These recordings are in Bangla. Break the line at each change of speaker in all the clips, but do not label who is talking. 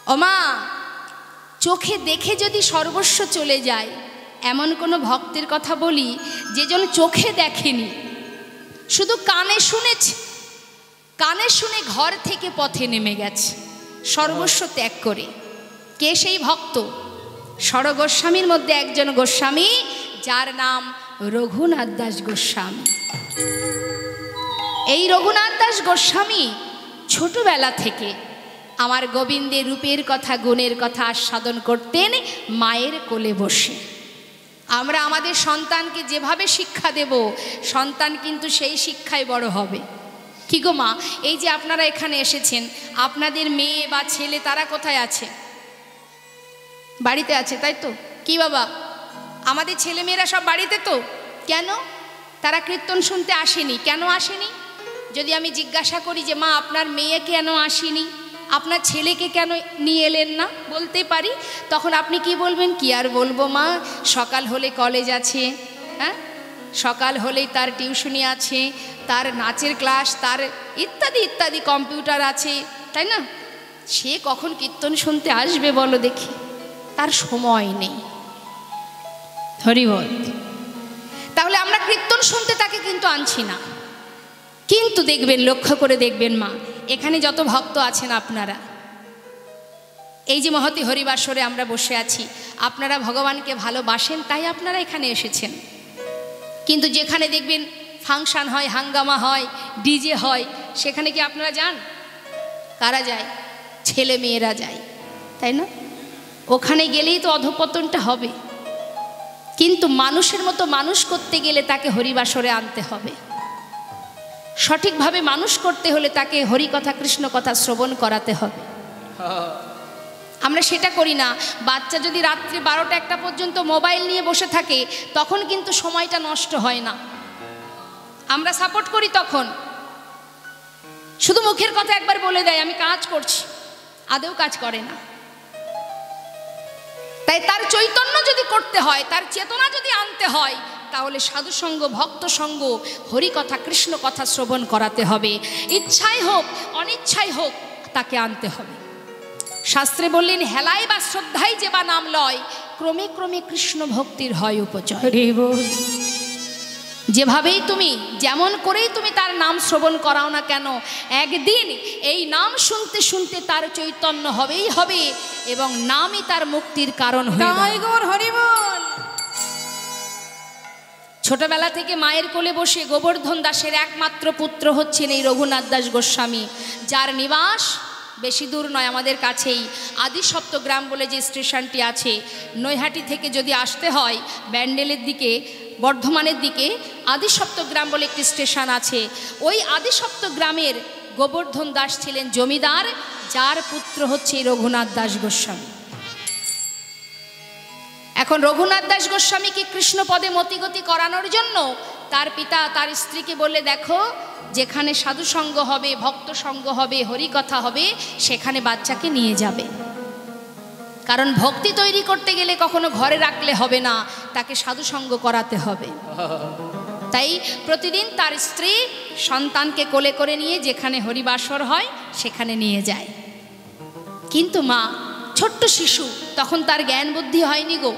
ওমা, চোখে দেখে যদি সর্বস্ব চলে যায়, এমন কোনো ভক্তের কথা বলি যে জন চোখে দেখেনি, শুধু কানে শুনেছে, কানে শুনে ঘর থেকে পথে নেমে গেছে সর্বস্ব ত্যাগ করে। কে সেই ভক্ত? ষড় গোস্বামীর মধ্যে একজন গোস্বামী, যার নাম রঘুনাথ দাস গোস্বামী। এই রঘুনাথ দাস গোস্বামী ছোটবেলা থেকে আমার গোবিন্দের রূপের কথা, গুণের কথা আস্বাদন করতেন মায়ের কোলে বসে। আমরা আমাদের সন্তানকে যেভাবে শিক্ষা দেব, সন্তান কিন্তু সেই শিক্ষায় বড় হবে। কি গো মা, এই যে আপনারা এখানে এসেছেন, আপনাদের মেয়ে বা ছেলে তারা কোথায় আছে? বাড়িতে আছে, তাই তো? কি বাবা, আমাদের ছেলেমেয়েরা সব বাড়িতে তো? কেন তারা কীর্তন শুনতে আসেনি? কেন আসেনি? যদি আমি জিজ্ঞাসা করি যে মা আপনার মেয়ে কেন আসেনি, আপনার ছেলেকে কেন নিয়ে এলেন না, বলতে পারি, তখন আপনি কি বলবেন? কি আর বলবো মা, সকাল হলে কলেজ আছে, হ্যাঁ, সকাল হলেই তার টিউশনি আছে, তার নাচের ক্লাস, তার ইত্যাদি ইত্যাদি, কম্পিউটার আছে, তাই না? সে কখন কীর্তন শুনতে আসবে বলো দেখি? তার সময় নেই। হরিবল। তাহলে আমরা কীর্তন শুনতে তাকে কিন্তু আনছি না। কিন্তু দেখবেন, লক্ষ্য করে দেখবেন মা, এখানে যত ভক্ত আছেন আপনারা, এই যে মহতি হরিবাসরে আমরা বসে আছি, আপনারা ভগবানকে ভালোবাসেন তাই আপনারা এখানে এসেছেন। কিন্তু যেখানে দেখবেন ফাংশন হয়, হাঙ্গামা হয়, ডিজে হয়, সেখানে কি আপনারা যান? কারা যায়? ছেলে মেয়েরা যায়, তাই না? ওখানে গেলেই তো অধঃপতনটা হবে। কিন্তু মানুষের মতো মানুষ করতে গেলে তাকে হরিবাসরে আনতে হবে। সঠিকভাবে মানুষ করতে হলে তাকে হরিকথা, কৃষ্ণ কথা শ্রবণ করাতে হবে। আমরা সেটা করি না। বাচ্চা যদি রাত্রি 12টা-1টা পর্যন্ত মোবাইল নিয়ে বসে থাকে, তখন কিন্তু সময়টা নষ্ট হয় না। আমরা সাপোর্ট করি তখন। শুধু মুখের কথা একবার বলে দেয় আমি কাজ করছি, আদৌ কাজ করে না। তাই তার চৈতন্য যদি করতে হয়, তার চেতনা যদি আনতে হয়, তাহলে সাধুসঙ্গ, ভক্ত সঙ্গ, হরিকথা, কৃষ্ণ কথা শ্রবণ করাতে হবে। ইচ্ছাই হোক অনিচ্ছাই হোক, তাকে আনতে হবে। শাস্ত্রে বললেন, হেলায় বা শ্রদ্ধায় যে বা নাম লয়, ক্রমে ক্রমে কৃষ্ণ ভক্তির হয় উপচয়। যেভাবেই তুমি, যেমন করেই তুমি তার নাম শ্রবণ করাও না কেন, একদিন এই নাম শুনতে শুনতে তার চৈতন্য হবেই হবে, এবং নামই তার মুক্তির কারণ হয়ে যাবে। ছোটবেলা থেকে মায়ের কোলে বসে গোবর্ধন দাসের একমাত্র পুত্র হচ্ছেন এই রঘুনাথ দাস গোস্বামী, যার নিবাস বেশি দূর নয়, আমাদের কাছেই আদি সপ্তগ্রাম বলে যে স্টেশনটি আছে, নৈহাটি থেকে যদি আসতে হয় ব্যান্ডেলের দিকে, বর্ধমানের দিকে আদি সপ্তগ্রাম বলে একটি স্টেশন আছে। ওই আদি সপ্তগ্রামের গোবর্ধন দাস ছিলেন জমিদার, যার পুত্র হচ্ছে রঘুনাথ দাস গোস্বামী। এখন রঘুনাথ দাস গোস্বামীকে কৃষ্ণ পদে মতিগতি করানোর জন্য তার পিতা তার স্ত্রীকে বললে, দেখো যেখানে সাধু সঙ্গ হবে, ভক্ত সঙ্গ হবে, হরিকথা হবে, সেখানে বাচ্চাকে নিয়ে যাবে। কারণ ভক্তি তৈরি করতে গেলে কখনো ঘরে রাখলে হবে না, তাকে সাধু সঙ্গ করাতে হবে। তাই প্রতিদিন তার স্ত্রী সন্তানকে কোলে করে নিয়ে যেখানে হরিবাসর হয় সেখানে নিয়ে যায়। কিন্তু মা ছোট্ট শিশু, তখন তার জ্ঞান বুদ্ধি হয়নি গো।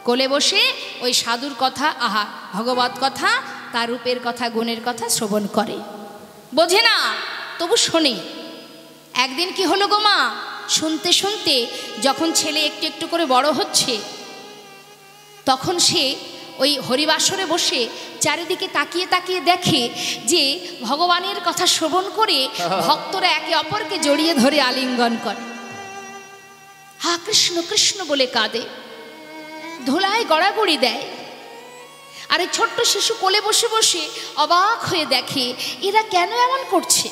কোলে বসে ওই সাধুর কথা, আহা ভগবত কথা, তার রূপের কথা, গুণের কথা শ্রবণ করে, বোঝে না, তবু শোনে। একদিন কি হলো গো মা, শুনতে শুনতে যখন ছেলে একটু একটু করে বড় হচ্ছে, তখন সে ওই হরিবাসরে বসে চারিদিকে তাকিয়ে তাকিয়ে দেখে যে ভগবানের কথা শ্রবণ করে ভক্তরা একে অপরকে জড়িয়ে ধরে আলিঙ্গন করে, হা কৃষ্ণ কৃষ্ণ বলে কাঁদে, ধুলায় গড়াগড়ি দেয়। আর এই ছোট্ট শিশু কোলে বসে বসে অবাক হয়ে দেখে এরা কেন এমন করছে,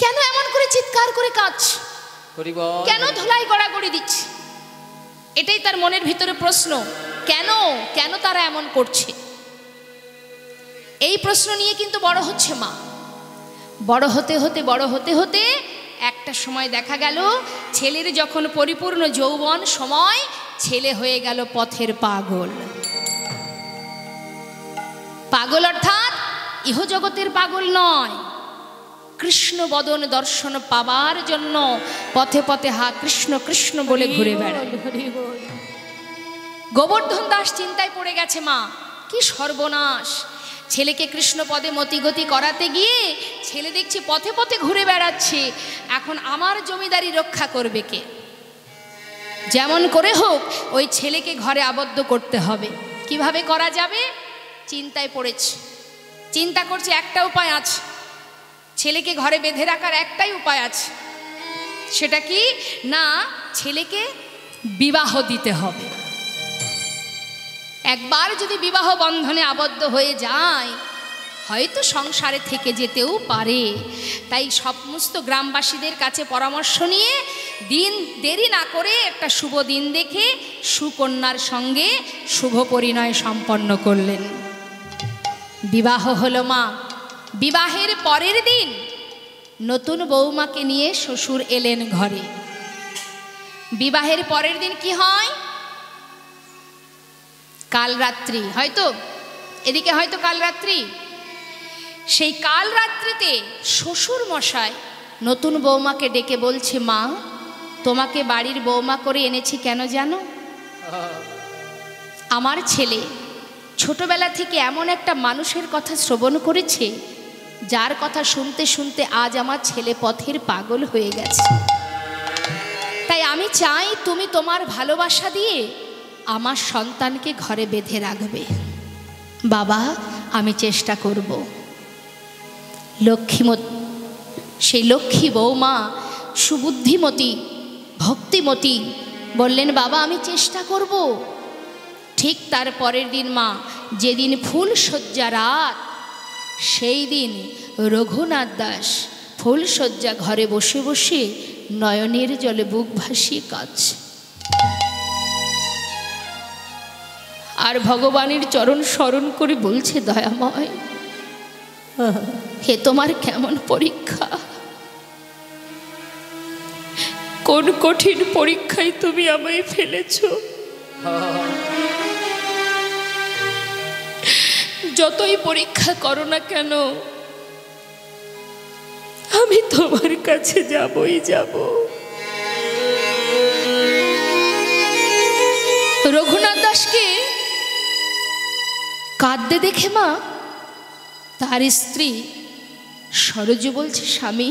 কেন এমন করে চিৎকার করে কাঁদছে, কেন ধুলায় গড়াগড়ি দিচ্ছে। এটাই তার মনের ভিতরে প্রশ্ন, কেন কেন তারা এমন করছে। এই প্রশ্ন নিয়ে কিন্তু বড় হচ্ছে মা। বড় হতে হতে বড় হতে হতে একটা সময় দেখা গেল ছেলের যখন পরিপূর্ণ যৌবন সময়, ছেলে হয়ে গেল পথের পাগল। পাগল অর্থাৎ ইহজগতের পাগল নয়, কৃষ্ণ বদন দর্শন পাবার জন্য পথে পথে হা কৃষ্ণ কৃষ্ণ বলে ঘুরে বেড়ায়। গোবর্ধন দাস চিন্তায় পড়ে গেছে, মা কি সর্বনাশ, ছেলেকে কৃষ্ণ পদে মতিগতি করাতে গিয়ে ছেলে দেখছি পথে পথে ঘুরে বেড়াচ্ছে, এখন আমার জমিদারি রক্ষা করবে কে? যেমন করে হোক ওই ছেলেকে ঘরে আবদ্ধ করতে হবে। কিভাবে করা যাবে চিন্তায় পড়েছে, চিন্তা করছে একটা উপায় আছে, ছেলেকে ঘরে বেঁধে রাখার একটাই উপায় আছে। সেটা কি না, ছেলেকে বিবাহ দিতে হবে। একবার যদি বিবাহ বন্ধনে আবদ্ধ হয়ে যায় হয়তো সংসারে থেকে যেতেও পারে। তাই সমস্ত গ্রামবাসীদের কাছে পরামর্শ নিয়ে দিন দেরি না করে একটা শুভ দিন দেখে সুকন্যার সঙ্গে শুভ পরিণয় সম্পন্ন করলেন। বিবাহ হলো মা। বিবাহের পরের দিন নতুন বৌমাকে নিয়ে শ্বশুর এলেন ঘরে। বিবাহের পরের দিন কি হয়, কাল রাত্রি, হয়তো এদিকে হয়তো কাল রাত্রি। সেই কাল রাত্রিতে শ্বশুর মশাই নতুন বৌমাকে ডেকে বলছে, মা তোমাকে বাড়ির বৌমা করে এনেছি কেন জানো? আমার ছেলে ছোটবেলা থেকে এমন একটা মানুষের কথা শ্রবণ করেছে যার কথা শুনতে শুনতে আজ আমার ছেলে পথের পাগল হয়ে গেছে। তাই আমি চাই তুমি তোমার ভালোবাসা দিয়ে আমার সন্তানকে ঘরে বেঁধে রাখবে। বাবা আমি চেষ্টা করব। লক্ষ্মীমতী, সেই লক্ষ্মী বৌমা সুবুদ্ধিমতী ভক্তিমতী বললেন, বাবা আমি চেষ্টা করব। ঠিক তার পরের দিন মা, যেদিন ফুলশয্যা রাত, সেই দিন রঘুনাথ দাস ফুলশয্যা ঘরে বসে বসে নয়নের জলে বুক ভাসিয়ে কাঁদছে আর ভগবানের চরণ স্মরণ করে বলছে, দয়াময় হে তোমার কেমন পরীক্ষা, কোন কঠিন পরীক্ষায় তুমি আমায় ফেলেছ। যতই পরীক্ষা করো না কেন আমি তোমার কাছে যাবই যাব। রঘুনাথ দাসকে কাঁদতে দেখে মা, তার স্ত্রী সরজু বলছে, স্বামী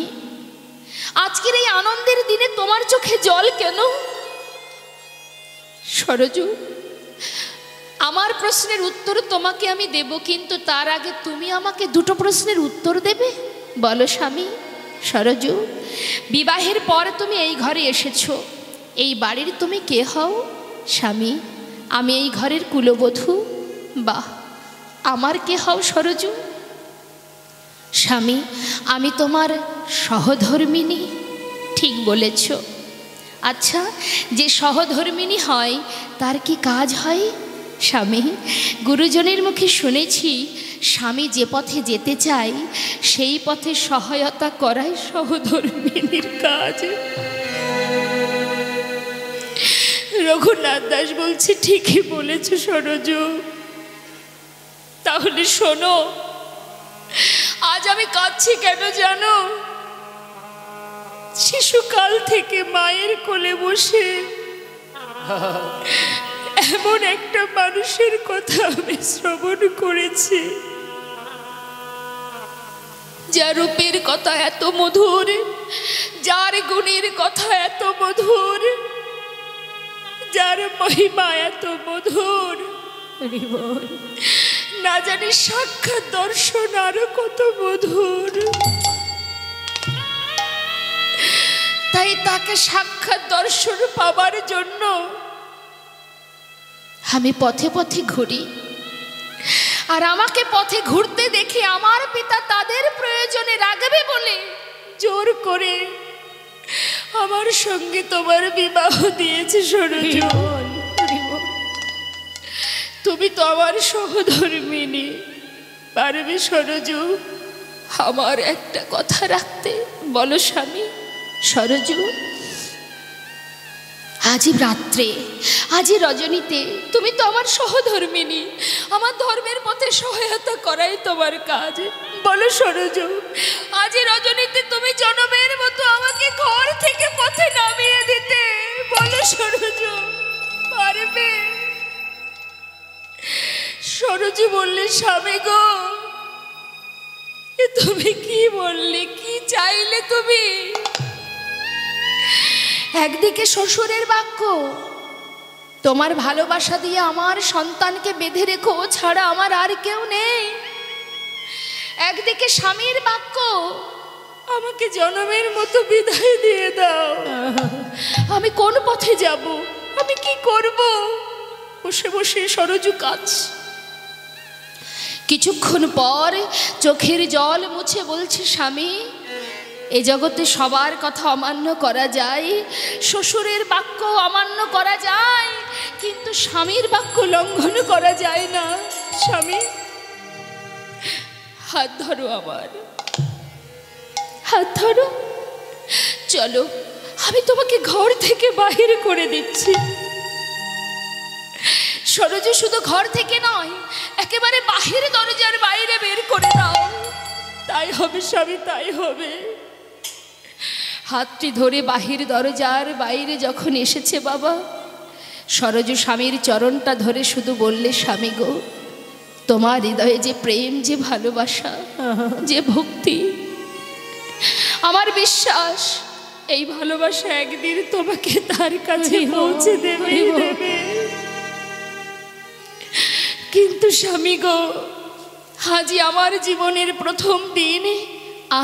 আজকের এই আনন্দের দিনে তোমার চোখে জল কেন? সরজু আমার প্রশ্নের উত্তর তোমাকে আমি দেব, কিন্তু তার আগে তুমি আমাকে দুটো প্রশ্নের উত্তর দেবে। বলো স্বামী। সরজু বিবাহের পর তুমি এই ঘরে এসেছো, এই বাড়ির তুমি কে হও? স্বামী আমি এই ঘরের কুলবধূ। বাহ, আমার কে হও সরজু? স্বামী আমি তোমার সহধর্মিনী। ঠিক বলেছ। আচ্ছা যে সহধর্মিনী হয় তার কি কাজ হয়? স্বামী গুরুজনের মুখে শুনেছি স্বামী যে পথে যেতে চায় সেই পথে সহায়তা করাই সহধর্মিনীর কাজ। রঘুনাথ দাস বলছে, ঠিকই বলেছ সরজু। তাহলে শোনো, আজ আমি কাঁদছি কেন জানো? শিশুকাল থেকে মায়ের কোলে বসে এমন একটা মানুষের কথা আমি শ্রবণ করেছি যার রূপের কথা এত মধুর, যার গুণের কথা এত মধুর, যার মহিমা এত মধুর, না জানি সাক্ষাৎ দর্শন আরো কত মধুর। তাই তাকে সাক্ষাৎ দর্শন পাবার জন্য আমি পথে পথে ঘুরি, আর আমাকে পথে ঘুরতে দেখে আমার পিতা তাদের প্রয়োজনে রাখবে বলে জোর করে আমার সঙ্গে তোমার বিবাহ দিয়েছে সরজু। তুমি তো আমার সহধর্মিনী, পারবে সরজু আমার একটা কথা রাখতে? বলো স্বামী। সরজু আজই রাত্রে, আজই রজনীতে তুমি তো আমার সহধর্মিনী, আমার ধর্মের পথে সহায়তা করাই তোমার কাজ। বলো সরোজ, আজই রজনীতে তুমি জনমের মতো আমাকে ঘর থেকে পথে নামিয়ে দিতে, বলো সরোজ পারবে? সরোজ বললে, স্বামী গো, তুমি কি বললে, কি চাইলে তুমি? একদিকে শ্বশুরের বাক্য, তোমার ভালোবাসা দিয়ে আমার সন্তানকে বেঁধে রেখো, ছাড়া আমার আর কেউ নেই। একদিকে স্বামীর বাক্য, আমাকে জনমের মতো বিদায় দিয়ে দাও। আমি কোন পথে যাব, আমি কি করব? বসে বসে সরজু কাজ। কিছুক্ষণ পর চোখের জল মুছে বলছে, স্বামী, এই জগতে সবার কথা অমান্য করা যায়, শ্বশুরের বাক্য অমান্য করা যায়, কিন্তু স্বামীর বাক্য লঙ্ঘন করা যায় না। স্বামী, হাত ধরো, আমার হাত ধরো, চলো, আমি তোমাকে ঘর থেকে বাহির করে দিচ্ছি। সরোজ, শুধু ঘর থেকে নয়, একেবারে বাহির দরজার বাইরে বের করে দাও। তাই হবে স্বামী, তাই হবে। হাতটি ধরে বাহির দরজার বাইরে যখন এসেছে বাবা, সরোজ স্বামীর চরণটা ধরে শুধু বললে, স্বামী গো, তোমার হৃদয়ে যে প্রেম, যে ভালোবাসা, যে ভক্তি, আমার বিশ্বাস এই ভালোবাসা একদিন তোমাকে তার কাছে পৌঁছে দেবে। কিন্তু স্বামী গো, আজই আমার জীবনের প্রথম দিন,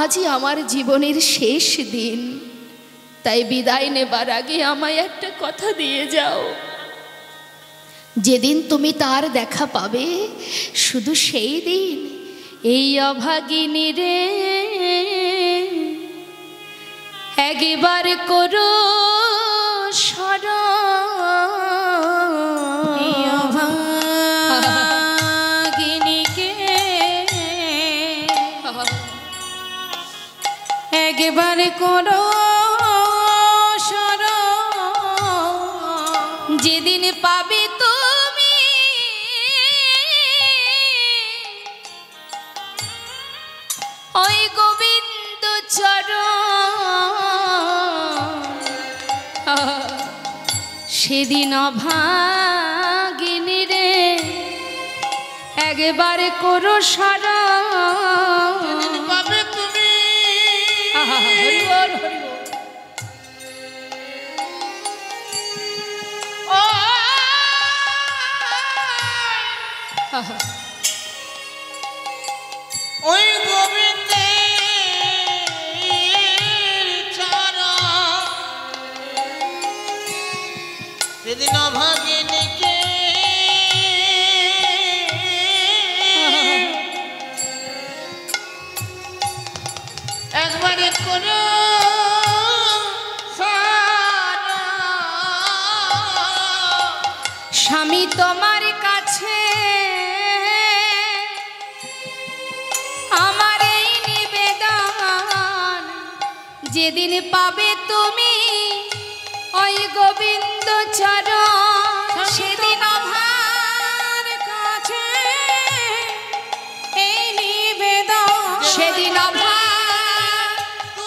আজই আমার জীবনের শেষ দিন। তাই বিদায় নেবার আগে আমায় একটা কথা দিয়ে যাও। যেদিন তুমি তার দেখা পাবে, শুধু সেই দিন এই অভাগিনী রে একবার করো
অভাগিনীকে একবার করো
যেদিন পাবে তুমি ওই গোবিন্দ চরণ, সেদিন অভাগিনী রে একবার করো শরণ।
পাবে তুমি
হরি বল, হরি বল।
ওই গোবিন্দের চরণ, সেদিন অভাগিনীকে একবারে করো
স্বামী তোমার কাছে আমার এই নিবেদন, যেদিন পাবে তুমি ওই গোবিন্দ চরণ, সেদিন
আমার কাছে এই নিবেদন,
সেদিন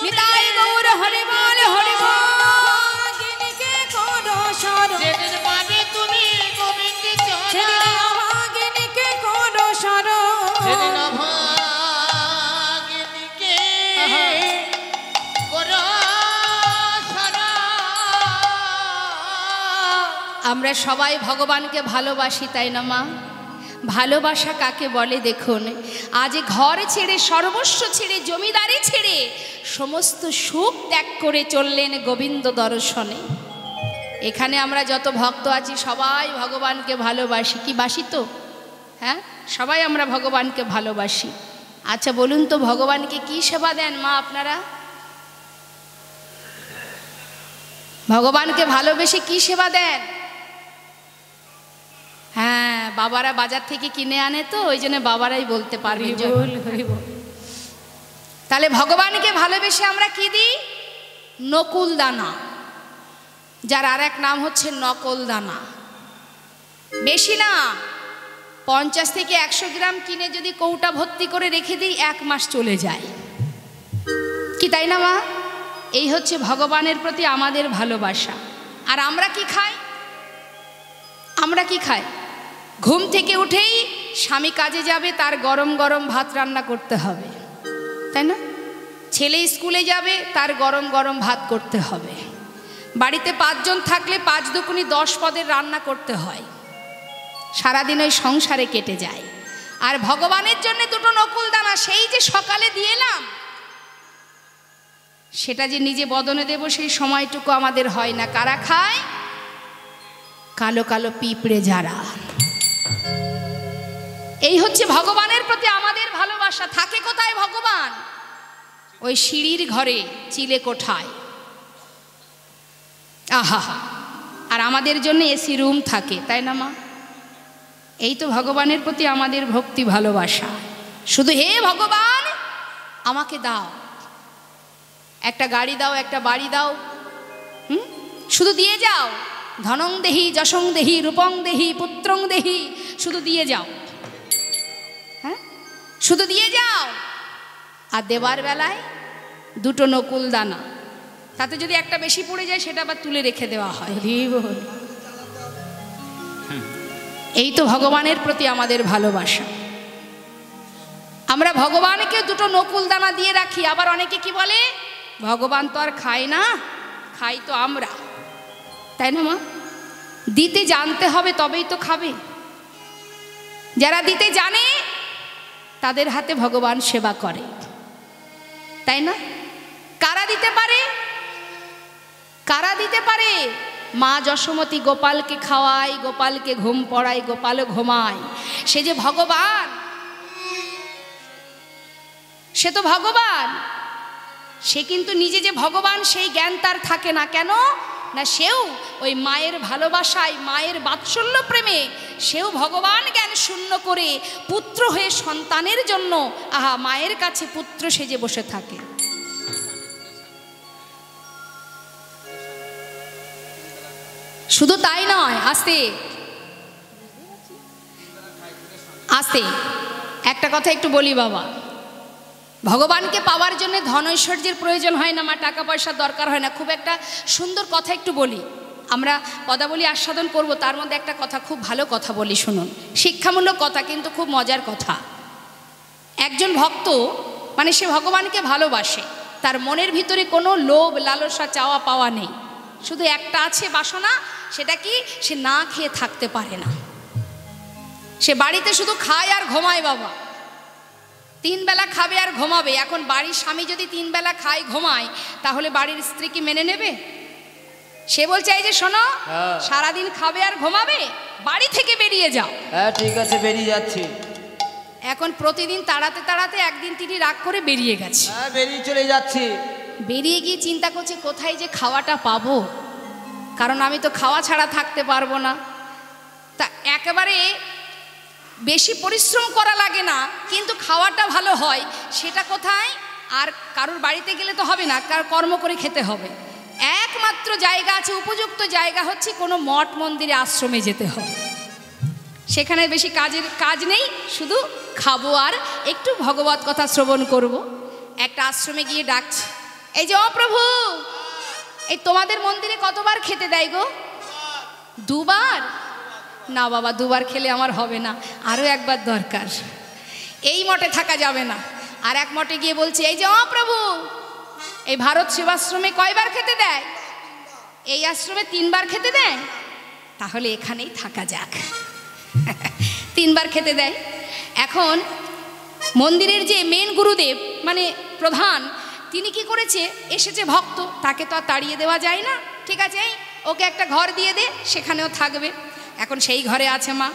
নিতাই গৌর হরি বল, হরি বল।
অভাগিনীকে করো শরণ, যেদিন পাবে তুমি গোবিন্দের চরণ, সেদিন অভাগিনীকে করো শরণ, সেদিন অভাগিনীকে করো শরণ।
আমরা সবাই ভগবানকে ভালোবাসি, তাই না মা? ভালোবাসা কাকে বলে দেখুন। আজ ঘর ছেড়ে, সর্বস্ব ছেড়ে, জমিদারি ছেড়ে সমস্ত সুখ ত্যাগ করে চললেন গোবিন্দ দর্শনে। এখানে আমরা যত ভক্ত আছি সবাই ভগবানকে ভালোবাসি, কি বাসি তো? হ্যাঁ, সবাই আমরা ভগবানকে ভালোবাসি। আচ্ছা বলুন তো, ভগবানকে কি সেবা দেন মা আপনারা? ভগবানকে ভালোবেসে কি সেবা দেন? হ্যাঁ, বাবারা বাজার থেকে কিনে আনে তো, ওই জন্য বাবারাই বলতে পারবে। তাহলে ভগবানকে ভালোবেসে আমরা কি দিই? নকুল দানা। যার আর এক নাম হচ্ছে নকল দানা। বেশি না, 50 থেকে 100 গ্রাম কিনে যদি কৌটা ভর্তি করে রেখে দিই 1 মাস চলে যায়, কি তাই না মা? এই হচ্ছে ভগবানের প্রতি আমাদের ভালোবাসা। আর আমরা কি খাই? আমরা কি খাই? ঘুম থেকে উঠেই স্বামী কাজে যাবে, তার গরম গরম ভাত রান্না করতে হবে, তাই না? ছেলে স্কুলে যাবে, তার গরম গরম ভাত করতে হবে। বাড়িতে 5 জন থাকলে 5 দুগুণে 10 পদের রান্না করতে হয়। সারাদিন ওই সংসারে কেটে যায়। আর ভগবানের জন্য 2টো নকুল দানা সেই যে সকালে দিয়ে এলাম, সেটা যে নিজে বদনে দেব সেই সময়টুকু আমাদের হয় না। কারা খায়? কালো কালো পিঁপড়ে যারা। এই হচ্ছে ভগবানের প্রতি আমাদের ভালোবাসা। থাকে কোথায় ভগবান? ওই সিঁড়ির ঘরে, চিলে কোঠায়। আহা, আর আমাদের জন্য এসি রুম থাকে, তাই না মা? এই তো ভগবানের প্রতি আমাদের ভক্তি ভালোবাসা। শুধু হে ভগবান আমাকে দাও, একটা গাড়ি দাও, একটা বাড়ি দাও, শুধু দিয়ে যাও। ধনং দেহি, যশং দেহি, রূপং দেহি, পুত্রং দেহি, শুধু দিয়ে যাও। হ্যাঁ, শুধু দিয়ে যাও। আর দেবার বেলায় 2টো নকুল দানা, তাতে যদি একটা বেশি পড়ে যায় সেটা আবার তুলে রেখে দেওয়া হয়। এই তো ভগবানের প্রতি আমাদের ভালোবাসা। আমরা ভগবানকে 2টো নকুল দানা দিয়ে রাখি। আবার অনেকে কি বলে, ভগবান তো আর খায় না, খাই তো আমরা, তাই না মা? দিতে জানতে হবে, তবেই তো খাবে। যারা দিতে জানে তাদের হাতে ভগবান সেবা করে, তাই না? কারা দিতে পারে? কারা দিতে পারে? মা যশোমতী গোপালকে খাওয়ায়, গোপালকে ঘুম পড়ায়, গোপালও ঘুমায়। সে যে ভগবান, সে তো ভগবান। সে কিন্তু নিজে যে ভগবান সেই জ্ঞান তার থাকে না। কেন না? সেও ওই মায়ের ভালোবাসায়, মায়ের বাৎসল্য প্রেমে সেও ভগবান জ্ঞান শূন্য করে পুত্র হয়ে সন্তানের জন্য মায়ের কাছে পুত্র সেজে বসে থাকে। শুধু তাই নয়, আস্তে আস্তে একটা কথা একটু বলি বাবা। ভগবানকে পাওয়ার জন্য ধন ঐশ্বর্যের প্রয়োজন হয় না মা, টাকা পয়সার দরকার হয় না। খুব একটা সুন্দর কথা একটু বলি। আমরা পদাবলী আস্বাদন করব, তার মধ্যে একটা কথা, খুব ভালো কথা বলি, শুনুন। শিক্ষামূলক কথা, কিন্তু খুব মজার কথা। একজন ভক্ত মানে সে ভগবানকে ভালোবাসে, তার মনের ভিতরে কোনো লোভ লালসা চাওয়া পাওয়া নেই। শুধু একটা আছে বাসনা, সেটা কি? সে না খেয়ে থাকতে পারে না। সে বাড়িতে শুধু খায় আর ঘুমায় বাবা। 3 বেলা খাবে আর ঘুমাবে। এখন বাড়ির স্বামী যদি 3 বেলা খায় ঘুমায়, তাহলে বাড়ির স্ত্রী কি মেনে নেবে? সে বলছে, এই যে শোনো, সারাদিন খাবে আর ঘুমাবে, বাড়ি থেকে বেরিয়ে যাও।
হ্যাঁ ঠিক আছে, বেরিয়ে যাচ্ছি।
এখন প্রতিদিন তাড়াতে তাড়াতে একদিন তিনি রাগ করে বেরিয়ে গেছে।
হ্যাঁ, বেরিয়ে চলে যাচ্ছি।
বেরিয়ে গিয়ে চিন্তা করছে কোথায় যে খাওয়াটা পাবো, কারণ আমি তো খাওয়া ছাড়া থাকতে পারবো না। তা একেবারে বেশি পরিশ্রম করা লাগে না, কিন্তু খাওয়াটা ভালো হয়। সেটা কোথায়? আর কারোর বাড়িতে গেলে তো হবে না, কার কর্ম করে খেতে হবে। একমাত্র জায়গা আছে, উপযুক্ত জায়গা হচ্ছে কোনো মঠ মন্দিরে, আশ্রমে যেতে হবে। সেখানে বেশি কাজ নেই, শুধু খাবো আর একটু ভগবত কথা শ্রবণ করব। একটা আশ্রমে গিয়ে ডাকছে, এই যে ও প্রভু, এই তোমাদের মন্দিরে কতবার খেতে দেয় গো? 2 বার? না বাবা, 2 বার খেলে আমার হবে না, আরও একবার দরকার। এই মঠে থাকা যাবে না। আর এক মঠে গিয়ে বলছে, এই যে ও প্রভু, এই ভারত সেবাশ্রমে কয়বার খেতে দেয়? এই আশ্রমে 3 বার খেতে দেয়, তাহলে এখানেই থাকা যাক। 3 বার খেতে দেয়। এখন মন্দিরের যে মেন গুরুদেব মানে প্রধান, তিনি কি করেছে, এসেছে ভক্ত, তাকে তো আর তাড়িয়ে দেওয়া যায় না। ঠিক আছে, ওকে একটা ঘর দিয়ে দে, সেখানেও থাকবে। এখন সেই ঘরে আছে মা।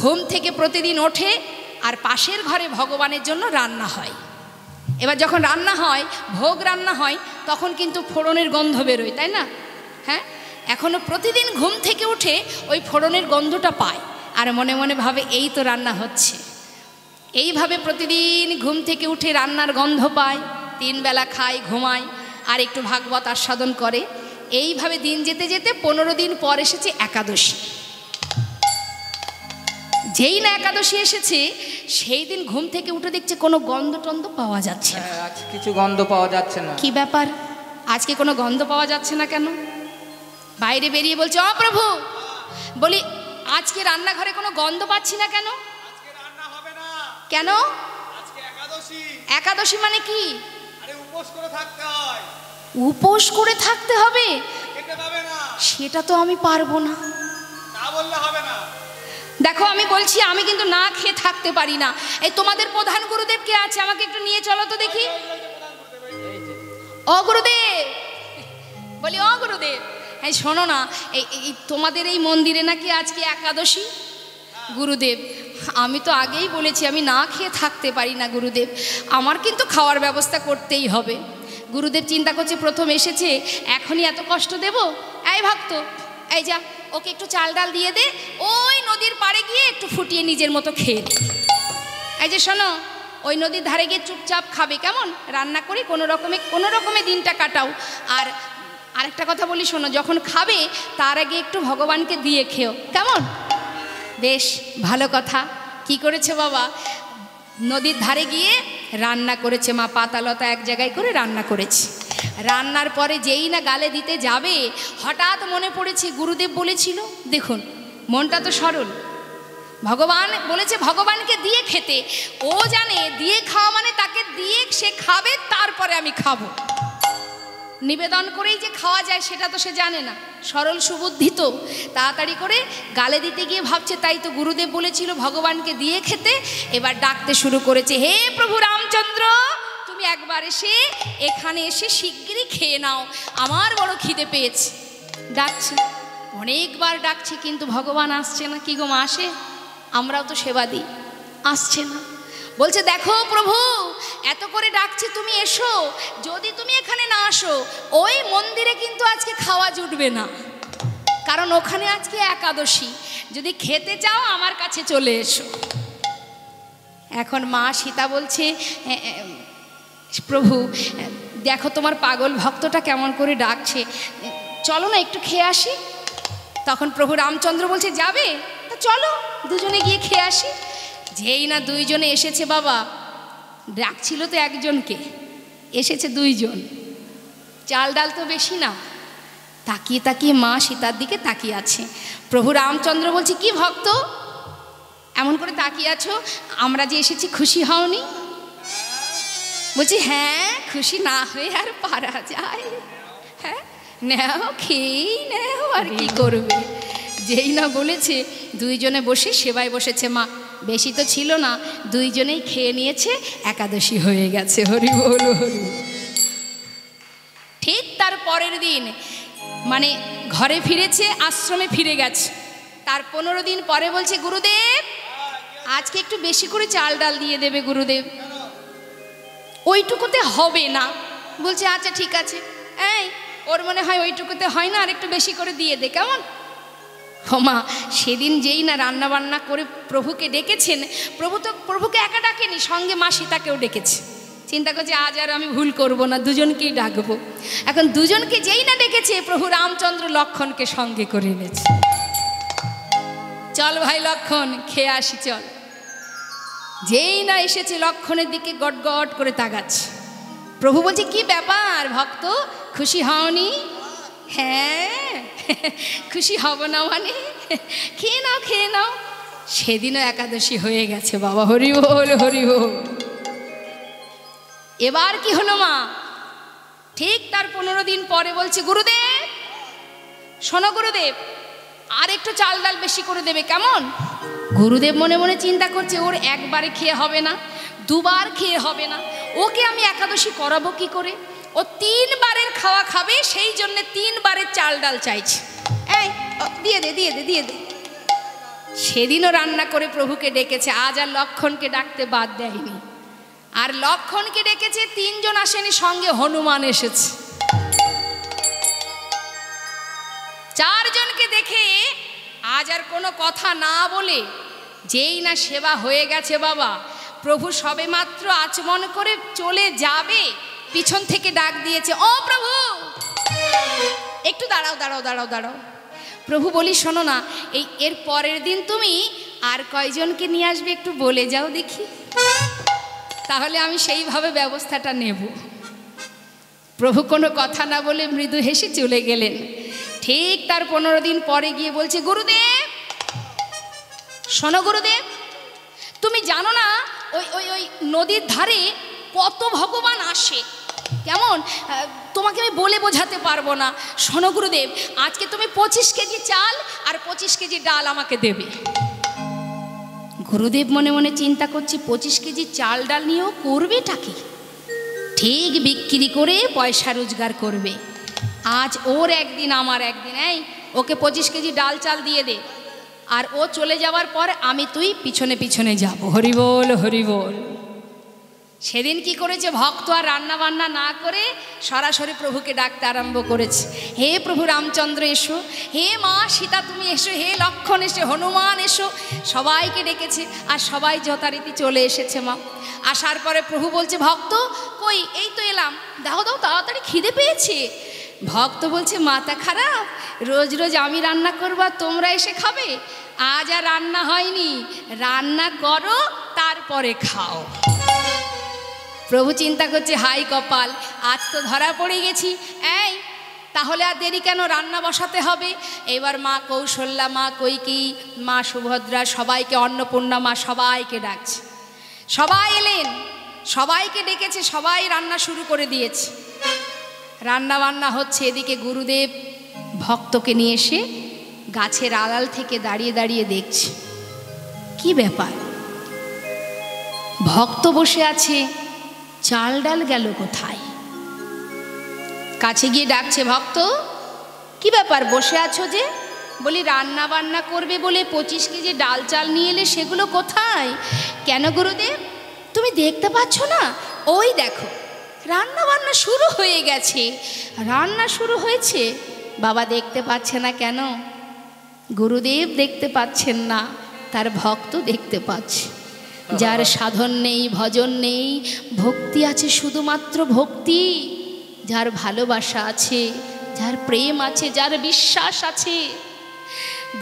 ঘুম থেকে প্রতিদিন ওঠে, আর পাশের ঘরে ভগবানের জন্য রান্না হয়। এবার যখন রান্না হয়, ভোগ রান্না হয়, তখন কিন্তু ফোড়নের গন্ধ বেরোয়, তাই না? হ্যাঁ, এখনও প্রতিদিন ঘুম থেকে উঠে ওই ফোড়নের গন্ধটা পায়, আর মনে মনে ভাবে এই তো রান্না হচ্ছে। এইভাবে প্রতিদিন ঘুম থেকে উঠে রান্নার গন্ধ পায়, 3 বেলা খায়, ঘুমায়, আর একটু ভাগবত আস্বাদন করে। এইভাবে দিন যেতে যেতে 15 দিন পর এসেছে একাদশী। যেই না একাদশী এসেছে সেই দিন ঘুম থেকে উঠে দেখছে কোনো গন্ধ টন্ধ পাওয়া যাচ্ছে না।
আজকে কিছু গন্ধ পাওয়া যাচ্ছে না।
কি ব্যাপার, আজকে কোনো গন্ধ পাওয়া যাচ্ছে না কেন? বাইরে বেরিয়ে বলছে, ও প্রভু, বলি আজকে রান্নাঘরে কোনো গন্ধ পাচ্ছি না কেন?
আজকে রান্না হবে না।
কেন?
আজকে একাদশী।
একাদশী মানে কি?
আরে উপোস করে থাকতে হয়।
উপোস করে থাকতে হবে?
খেতে পাবে না।
সেটা তো আমি পারবো না।
তা বললে হবে না।
দেখো আমি বলছি, আমি কিন্তু না খেয়ে থাকতে পারি না। এই তোমাদের প্রধান গুরুদেব কে আছে? আমাকে একটু নিয়ে চলো তো দেখি। ও গুরুদেব, বলি ও গুরুদেব, এই শোনো না, এই তোমাদের এই মন্দিরে নাকি আজকে একাদশী। গুরুদেব, আমি তো আগেই বলেছি আমি না খেয়ে থাকতে পারি না গুরুদেব, আমার কিন্তু খাওয়ার ব্যবস্থা করতেই হবে। গুরুদেব চিন্তা করছে, প্রথম এসেছে এখনই এত কষ্ট দেব? এই ভক্ত, এই যা, ওকে একটু চাল ডাল দিয়ে দে, ওই নদীর পাড়ে গিয়ে একটু ফুটিয়ে নিজের মতো খেয়ে। এই যে শোনো, ওই নদীর ধারে গিয়ে চুপচাপ খাবে, কেমন? রান্না করে কোনো রকমে দিনটা কাটাও। আর আরেকটা কথা বলি শোনো, যখন খাবে তার আগে একটু ভগবানকে দিয়ে খেও, কেমন? বেশ ভালো কথা। কি করেছে বাবা? নদীর ধারে গিয়ে রান্না করেছে, মা পাতালতা এক জায়গায় করে রান্না করেছে। রান্নার পরে যেই না গালে দিতে যাবে, হঠাৎ মনে পড়েছে গুরুদেব বলেছিল, দেখুন মনটা তো সরল, ভগবান বলেছে ভগবানকে দিয়ে খেতে। ও জানে দিয়ে খাওয়া মানে তাকে দিয়ে সে খাবে, তারপরে আমি খাবো। নিবেদন করেই যে খাওয়া যায় সেটা তো সে জানে না, সরল সুবুদ্ধি তো। তাড়াতাড়ি করে গালে দিতে গিয়ে ভাবছে, তাই তো গুরুদেব বলেছিল ভগবানকে দিয়ে খেতে। এবার ডাকতে শুরু করেছে, হে প্রভু রামচন্দ্র, তুমি একবার এসে এখানে এসে শিগগিরই খেয়ে নাও, আমার বড় খিদে পেয়েছে। ডাকছে, অনেকবার ডাকছে, কিন্তু ভগবান আসছে না। কি গো মা, আসে? আমরাও তো সেবা দিই, আসছে না। বলছে, দেখো প্রভু, এত করে ডাকছি, তুমি এসো। যদি তুমি এখানে না আসো, ওই মন্দিরে কিন্তু আজকে খাওয়া জুটবে না, কারণ ওখানে আজকে একাদশী। যদি খেতে চাও আমার কাছে চলে এসো। এখন মা সীতা বলছে, প্রভু দেখো তোমার পাগল ভক্তটা কেমন করে ডাকছে, চলো না একটু খেয়ে আসি। তখন প্রভু রামচন্দ্র বলছে, যাবে? তা চলো দুজনে গিয়ে খেয়ে আসি। যেই না দুইজনে এসেছে বাবা, ডাকছিল তো একজনকে, এসেছে দুইজন। চাল ডাল তো বেশি না। তাকিয়ে তাকিয়ে মা সীতার দিকে তাকিয়ে আছে। প্রভু রামচন্দ্র বলছে, কি ভক্ত এমন করে তাকিয়ে আছো? আমরা যে এসেছি খুশি হওনি? বলছি, হ্যাঁ, খুশি না হয়ে আর পারা যায়? হ্যাঁ, নেও, খেয়েই নেও, আর কি করবে। যেই না বলেছে, দুইজনে বসে সেবায় বসেছে মা। বেশি তো ছিল না, দুইজনেই খেয়ে নিয়েছে, একাদশী হয়ে গেছে। হরি বল, হরি। ঠিক তার পরের দিন মানে ঘরে ফিরেছে, আশ্রমে ফিরে গেছে। তার 15 দিন পরে বলছে, গুরুদেব আজকে একটু বেশি করে চাল ডাল দিয়ে দেবে গুরুদেব, ওইটুকুতে হবে না। বলছে, আচ্ছা ঠিক আছে। এই ওর মনে হয় ওইটুকুতে হয় না, আর একটু বেশি করে দিয়ে দে, কেমন? মা সেদিন যেই না রান্না বান্না করে প্রভুকে ডেকেছেন, প্রভুকে একা ডাকেনি, সঙ্গে মা সীতাকেও ডেকেছে। চিন্তা করছে, আজ আর আমি ভুল করব না, দুজনকেই ডাকবো। এখন দুজনকে যেই না ডেকেছে, প্রভু রামচন্দ্র লক্ষণকে সঙ্গে করে এনেছে। চল ভাই লক্ষণ, খেয়ে আসি চল। যেই না এসেছে, লক্ষণের দিকে গটগট করে তাকাচ্ছে। প্রভু বলছে, কি ব্যাপার ভক্ত, খুশি হওনি? হ্যাঁ, খুশি হব না মানে? খেয়ে নাও, খেয়ে নাও। সেদিনও একাদশী হয়ে গেছে বাবা। হরি বল, হরি বল। এবার কি হলো মা? ঠিক তার 15 দিন পরে বলছে, গুরুদেব শোনো গুরুদেব, আর একটু চাল ডাল বেশি করে দেবে, কেমন? গুরুদেব মনে মনে চিন্তা করছে, ওর একবারে খেয়ে হবে না, দুবার খেয়ে হবে না, ওকে আমি একাদশী করাবো কি করে? ও 3 বারের খাওয়া খাবে, সেই জন্য 3 বারের চাল ডাল চাইছে। এই দিয়ে দে, দিয়ে দে, দিয়ে দে। সেদিনও রান্না করে প্রভুকে ডেকেছে, আজ আর লক্ষণকে ডাকতে বাদ দেয়নি। আর লক্ষণকে ডেকেছে, 3 জন আসেনি, সঙ্গে হনুমান এসেছে। 4 জনকে দেখে আজ আর কোনো কথা না বলে যেই না সেবা হয়ে গেছে বাবা, প্রভু সবে মাত্র আচমন করে চলে যাবে, পিছন থেকে ডাক দিয়েছে, ও প্রভু একটু দাঁড়াও দাঁড়াও দাঁড়াও দাঁড়াও। প্রভু বলি শোনো না, এর পরের দিন তুমি আর কয়জনকে নিয়ে আসবে একটু বলে যাও দেখি, তাহলে আমি সেইভাবে ব্যবস্থাটা নেব। প্রভু কোনো কথা না বলে মৃদু হেসে চলে গেলেন। ঠিক তার 15 দিন পরে গিয়ে বলছে, গুরুদেব শোনো গুরুদেব, তুমি জানো না ওই ওই ওই নদীর ধারে কত ভগবান আসে, কেমন তোমাকে আমি বলে বোঝাতে পারবো না। শোনো গুরুদেব, আজকে তুমি 25 কেজি চাল আর 25 কেজি ডাল আমাকে দেবে। গুরুদেব মনে মনে চিন্তা করছে 25 কেজি চাল ডাল নিয়েও করবেটা কি? ঠিক বিক্রি করে পয়সা রোজগার করবে। আজ ওর একদিন আমার একদিন, এই ওকে 25 কেজি ডাল চাল দিয়ে দে, আর ও চলে যাওয়ার পর আমি তুই পিছনে পিছনে যাব। হরি বল হরি বল। সেদিন কি করেছে, ভক্ত আর রান্না বান্না না করে সরাসরি প্রভুকে ডাকতে আরম্ভ করেছে। হে প্রভু রামচন্দ্র এসো, হে মা সীতা তুমি এসো, হে লক্ষ্মণ এসো, হনুমান এসো, সবাইকে ডেকেছে। আর সবাই যথারীতি চলে এসেছে মা। আসার পরে প্রভু বলছে, ভক্ত কই? এই তো এলাম, দাও দাও তাড়াতাড়ি খিদে পেয়েছে। ভক্ত বলছে, মাথা খারাপ, রোজ রোজ আমি রান্না করবো আর তোমরা এসে খাবে? আজ আর রান্না হয়নি, রান্না করো তারপরে খাও। প্রভু চিন্তা করছে, হাই কপাল, আজ তো ধরা পড়ে গেছি। এই তাহলে আর দেরি কেন, রান্না বসাতে হবে। এবার মা কৌশল্যা, মা কৈকেয়ী, মা সুভদ্রা, সবাইকে, অন্নপূর্ণা মা সবাইকে ডাকছে। সবাই এলেন, সবাইকে ডেকেছে, সবাই রান্না শুরু করে দিয়েছে। রান্না বান্না হচ্ছে। এদিকে গুরুদেব ভক্তকে নিয়ে এসে গাছের আড়াল থেকে দাঁড়িয়ে দাঁড়িয়ে দেখছে কি ব্যাপার। ভক্ত বসে আছে, চাল ডাল গেল কোথায়? কাছে গিয়ে ডাকছে, ভক্ত কি ব্যাপার বসে আছো যে? বলি রান্না বান্না করবে বলে 25 কেজি ডাল চাল নিয়ে এলে, সেগুলো কোথায়? কেন গুরুদেব তুমি দেখতে পাচ্ছ না? ওই দেখো রান্না বান্না শুরু হয়ে গেছে। রান্না শুরু হয়েছে? বাবা দেখতে পাচ্ছে না কেন? গুরুদেব দেখতে পাচ্ছেন না, তার ভক্ত দেখতে পাচ্ছে। যার সাধন নেই, ভজন নেই, ভক্তি আছে, শুধুমাত্র ভক্তি, যার ভালোবাসা আছে, যার প্রেম আছে, যার বিশ্বাস আছে,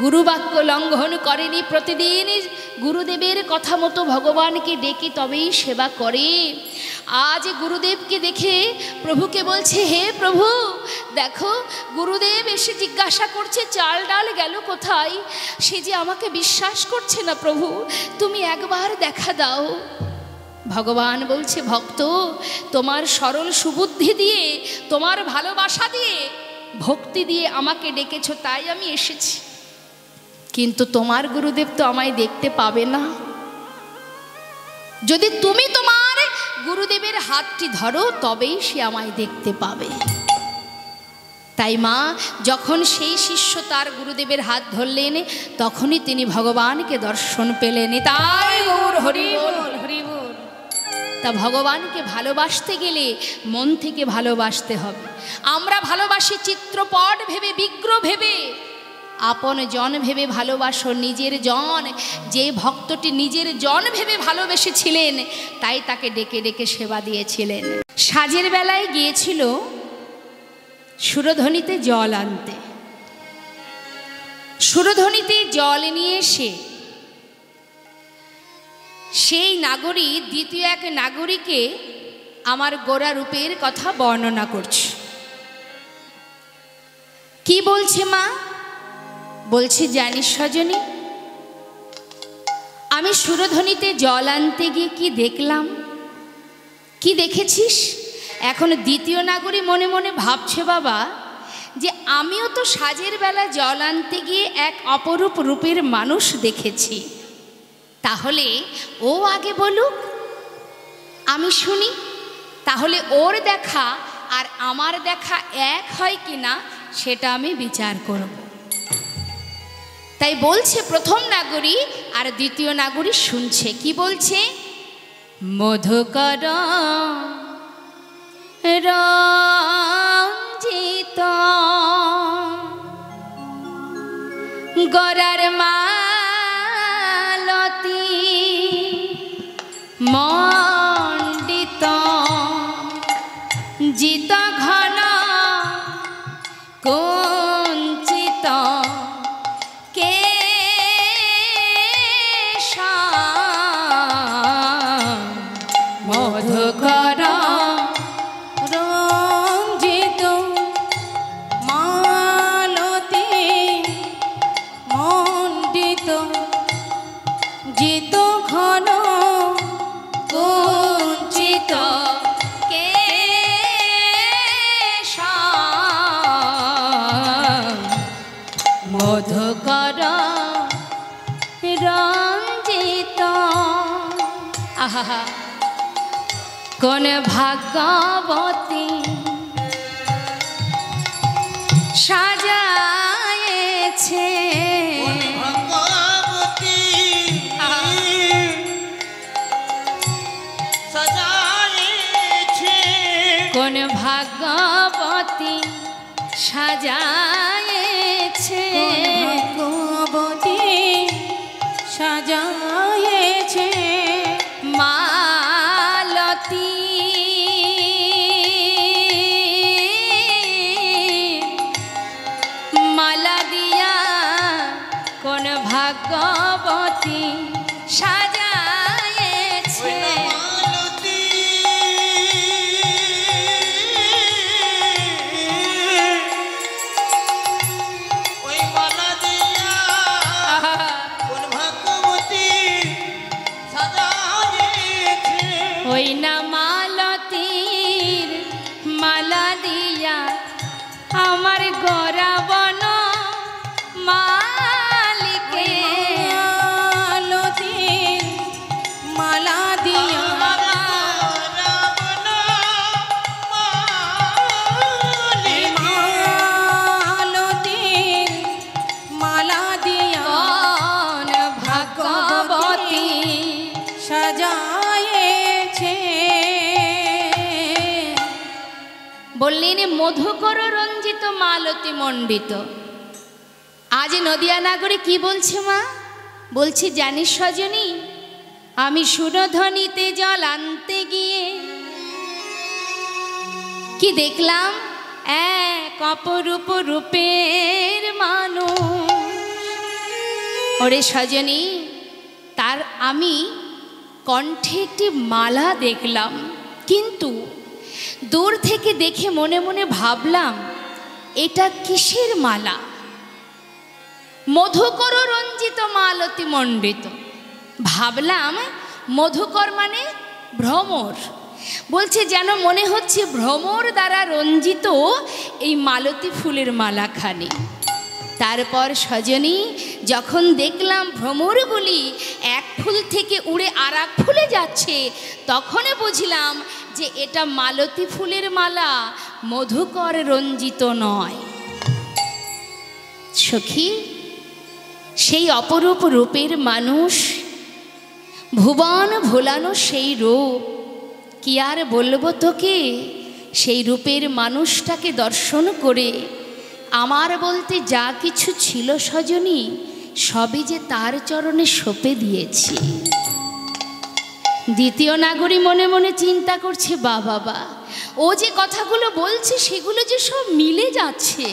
গুরুবাক্য লঙ্ঘন করেনি, প্রতিদিন গুরুদেবের কথা মতো ভগবানকে ডেকে তবেই সেবা করে। আজ গুরুদেবকে দেখে প্রভুকে বলছে, হে প্রভু দেখো, গুরুদেব এসে জিজ্ঞাসা করছে চাল ডাল গেল কোথায়। সে যে আমাকে বিশ্বাস করছে না, প্রভু তুমি একবার দেখা দাও। ভগবান বলছে, ভক্ত তোমার সরল সুবুদ্ধি দিয়ে, তোমার ভালোবাসা দিয়ে, ভক্তি দিয়ে আমাকে ডেকেছো, তাই আমি এসেছি। কিন্তু তোমার গুরুদেব তো আমায় দেখতে পাবে না। যদি তুমি তোমার গুরুদেবের হাতটি ধরো তবেই সে আমায় দেখতে পাবে। তাই মা যখন সেই শিষ্য তার গুরুদেবের হাত ধরলেন, তখনই তিনি ভগবানকে দর্শন পেলেন। তাই গৌর হরি বল হরি বল। তা ভগবানকে ভালোবাসতে গেলে মন থেকে ভালোবাসতে হবে। আমরা ভালোবাসি চিত্রপট ভেবে, বিগ্রহ ভেবে, আপন জন ভেবে ভালোবাসো, নিজের জন। যে ভক্তটি নিজের জন ভেবে ভালোবেসেছিলেন, তাই তাকে ডেকে ডেকে সেবা দিয়েছিলেন। সাজের বেলায় গিয়েছিল সুরধনিতে জল আনতে। সুরধনিতে জল নিয়ে এসে সেই নাগরী দ্বিতীয় এক নাগরীকে আমার গোরা রূপের কথা বর্ণনা করছে। কি বলছে মা? বলছে, জানিস সজনী, আমি সুরধনিতে জল আনতে গিয়ে কি দেখলাম? কি দেখেছিস? এখন দ্বিতীয় নাগরী মনে মনে ভাবছে, বাবা যে আমিও তো সাজের বেলা জল আনতে গিয়ে এক অপরূপ রূপের মানুষ দেখেছি, তাহলে ও আগে বলুক, আমি শুনি, তাহলে ওর দেখা আর আমার দেখা এক হয় কিনা সেটা আমি বিচার করব। তাই বলছে প্রথম নাগরী আর দ্বিতীয় নাগরী শুনছে। কি বলছে? মধুকর রঞ্জিত গরার মালতী মণ্ডিত জিত ঘন কো আহা কোন ভাগ্যবতী সাজায়েছে
ভগবতী সাজায়েছে
কোন ভাগ্যবতী সাজায়েছে
ভগবতী সাজায়েছে
মালতী মালা দিয়া কোন ভাগ্যবতী সাজায়েছে
মালতী ওই মালা দিয়া কোন ভগবতী সাজায়েছে
ওই না মালতীর মালা দিয়া আমার গরাবন মালিকে
মালতীর মালা দিয়া মালতীর মালা দিয়া
কোন ভাগ্যবতী
সাজায়েছে
বললেন মধুকর রঞ্জিত মালতী মণ্ডিত। আজ নদিয়া নাগরে কি বলছে মা? বলছি জানিস সজনী, আমি সুরধ্বনিতে জল আনতে গিয়ে কি দেখলাম, এক অপরূপ রূপের মানুষ। ওরে সজনী, তার আমি কণ্ঠে একটি মালা দেখলাম, কিন্তু দূর থেকে দেখে মনে মনে ভাবলাম এটা কিসের মালা? মধুকর রঞ্জিত মালতী মণ্ডিত। ভাবলাম মধুকর মানে ভ্রমর। বলছে যেন মনে হচ্ছে ভ্রমর দ্বারা রঞ্জিত এই মালতী ফুলের মালাখানি। তারপর সজনী যখন দেখলাম ভ্রমরগুলি এক ফুল থেকে উড়ে আর এক ফুলে যাচ্ছে, তখনই বুঝলাম যে এটা মালতী ফুলের মালা, মধুকর রঞ্জিত নয়। সখী, সেই অপরূপ রূপের মানুষ, ভুবন ভোলানো সেই রূপ, কি আর বলবো তোকে? সেই রূপের মানুষটাকে দর্শন করে আমার বলতে যা কিছু ছিল সজনী, সবই যে তার চরণে সঁপে দিয়েছি। দ্বিতীয় নাগরী মনে মনে চিন্তা করছে, বাবা ও যে কথাগুলো বলছে সেগুলো যে সব মিলে যাচ্ছে।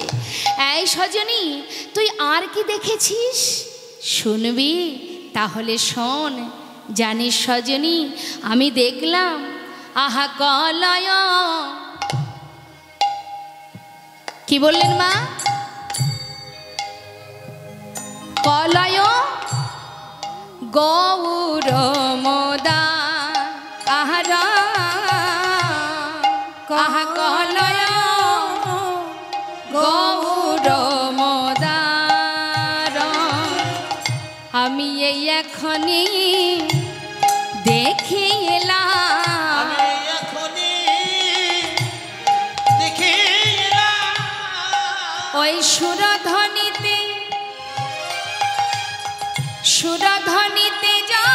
এই সজনী, তুই আর কি দেখেছিস? শুনবি? তাহলে শোন। জানিস সজনী, আমি দেখলাম আহা কলয়। কি বললেন মা? কলয় গৌর মোদা আহারা আহা কলয় গৌর মোদার। আমি এই এখনই দেখে এলাম, ওই সুরধ্বনিতে সুরধ্বনিতে যা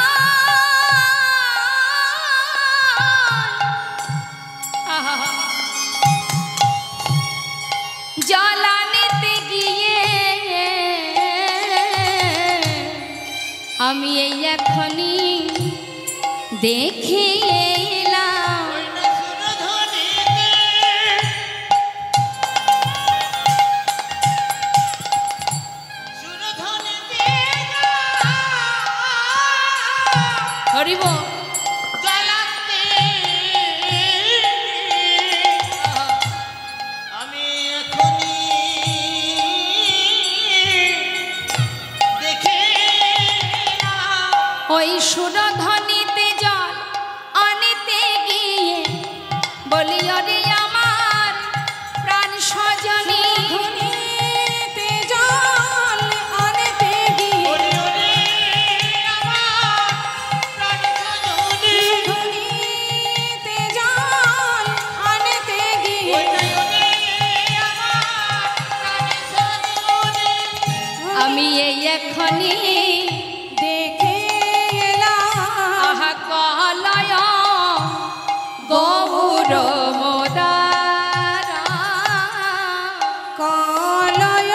জল আনতে গিয়ে আমি এই এখনই দেখে এলাম। হরিব
আমি এখনই দেখে
ওই সুরধ্বনিতে জল আনতে গিয়ে বলি, ওরে আমার প্রাণ সজনী,
ধুনিতে জল আনতে গিয়ে আমার প্রাণ সজনী
আমি এই এখনি
দেখে এলাম
আহা কলয় গৌর মোদারা
কলয়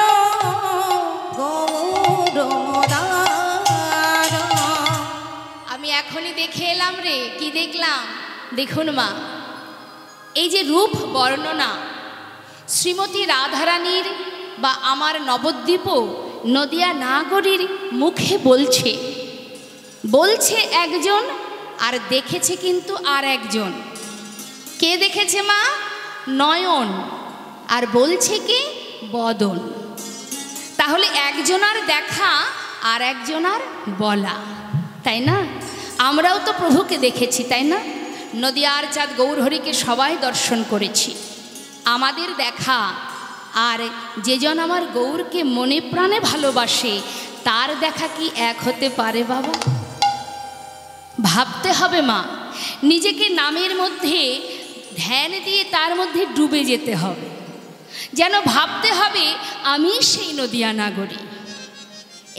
গৌর মোদারা।
আমি এখনই দেখে এলাম রে। কি দেখলাম? দেখুন মা, এই যে রূপ বর্ণনা শ্রীমতী রাধারানীর বা আমার নবদ্বীপ নদিয়া নাগরীর মুখে বলছে একজন, আর দেখেছে কিন্তু আর একজন। কে দেখেছে মা? নয়ন। আর বলছে কে? বদন। তাহলে একজনার দেখা আর একজনার বলা, তাই না? আমরাও তো প্রভুকে দেখেছি, তাই না? নদিয়ার চাঁদ গৌরহরিকে সবাই দর্শন করেছি। আমাদের দেখা আর যেজন আমার গৌরকে মনে প্রাণে ভালোবাসে তার দেখা কি এক হতে পারে বাবা? ভাবতে হবে মা, নিজেকে নামের মধ্যে ধ্যান দিয়ে তার মধ্যে ডুবে যেতে হবে, যেন ভাবতে হবে আমি সেই নদিয়া নাগরী।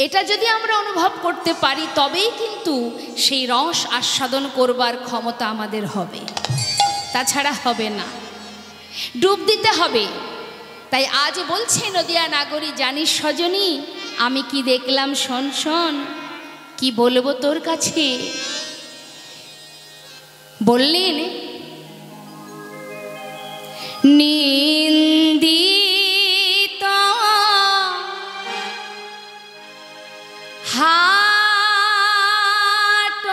এটা যদি আমরা অনুভব করতে পারি তবেই কিন্তু সেই রস আস্বাদন করবার ক্ষমতা আমাদের হবে, তাছাড়া হবে না। ডুব দিতে হবে। তাই আজ বলছে নদিয়া নাগরী, জানিস সজনী আমি কি দেখলাম? শোন শোন, কি বলবো তোর কাছে। বললেন নিন্দিত হাট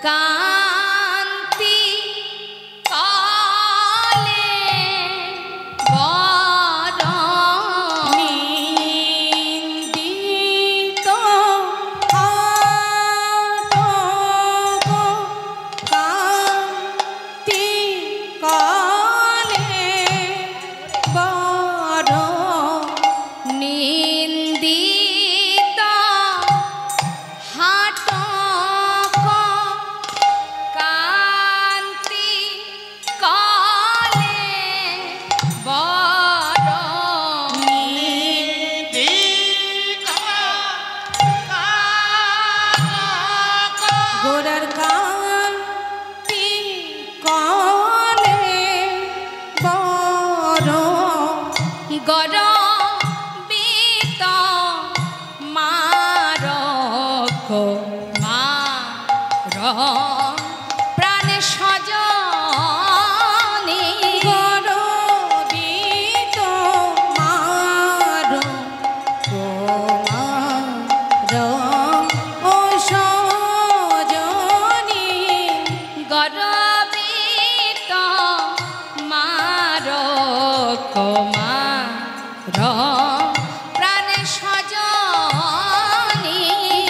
কান্তি কালে বড়
নিন্দিত হাট কান্তি কালে বড়
নিন্দিত হাট কান্তি কালে বড়
গোরার কান্তি কালে বড়
গরবিত মারক মার প্রাণে সজনে
গরবিত মার কুমার ও সজনী
গরবিত মারক মার প্রাণে সজনে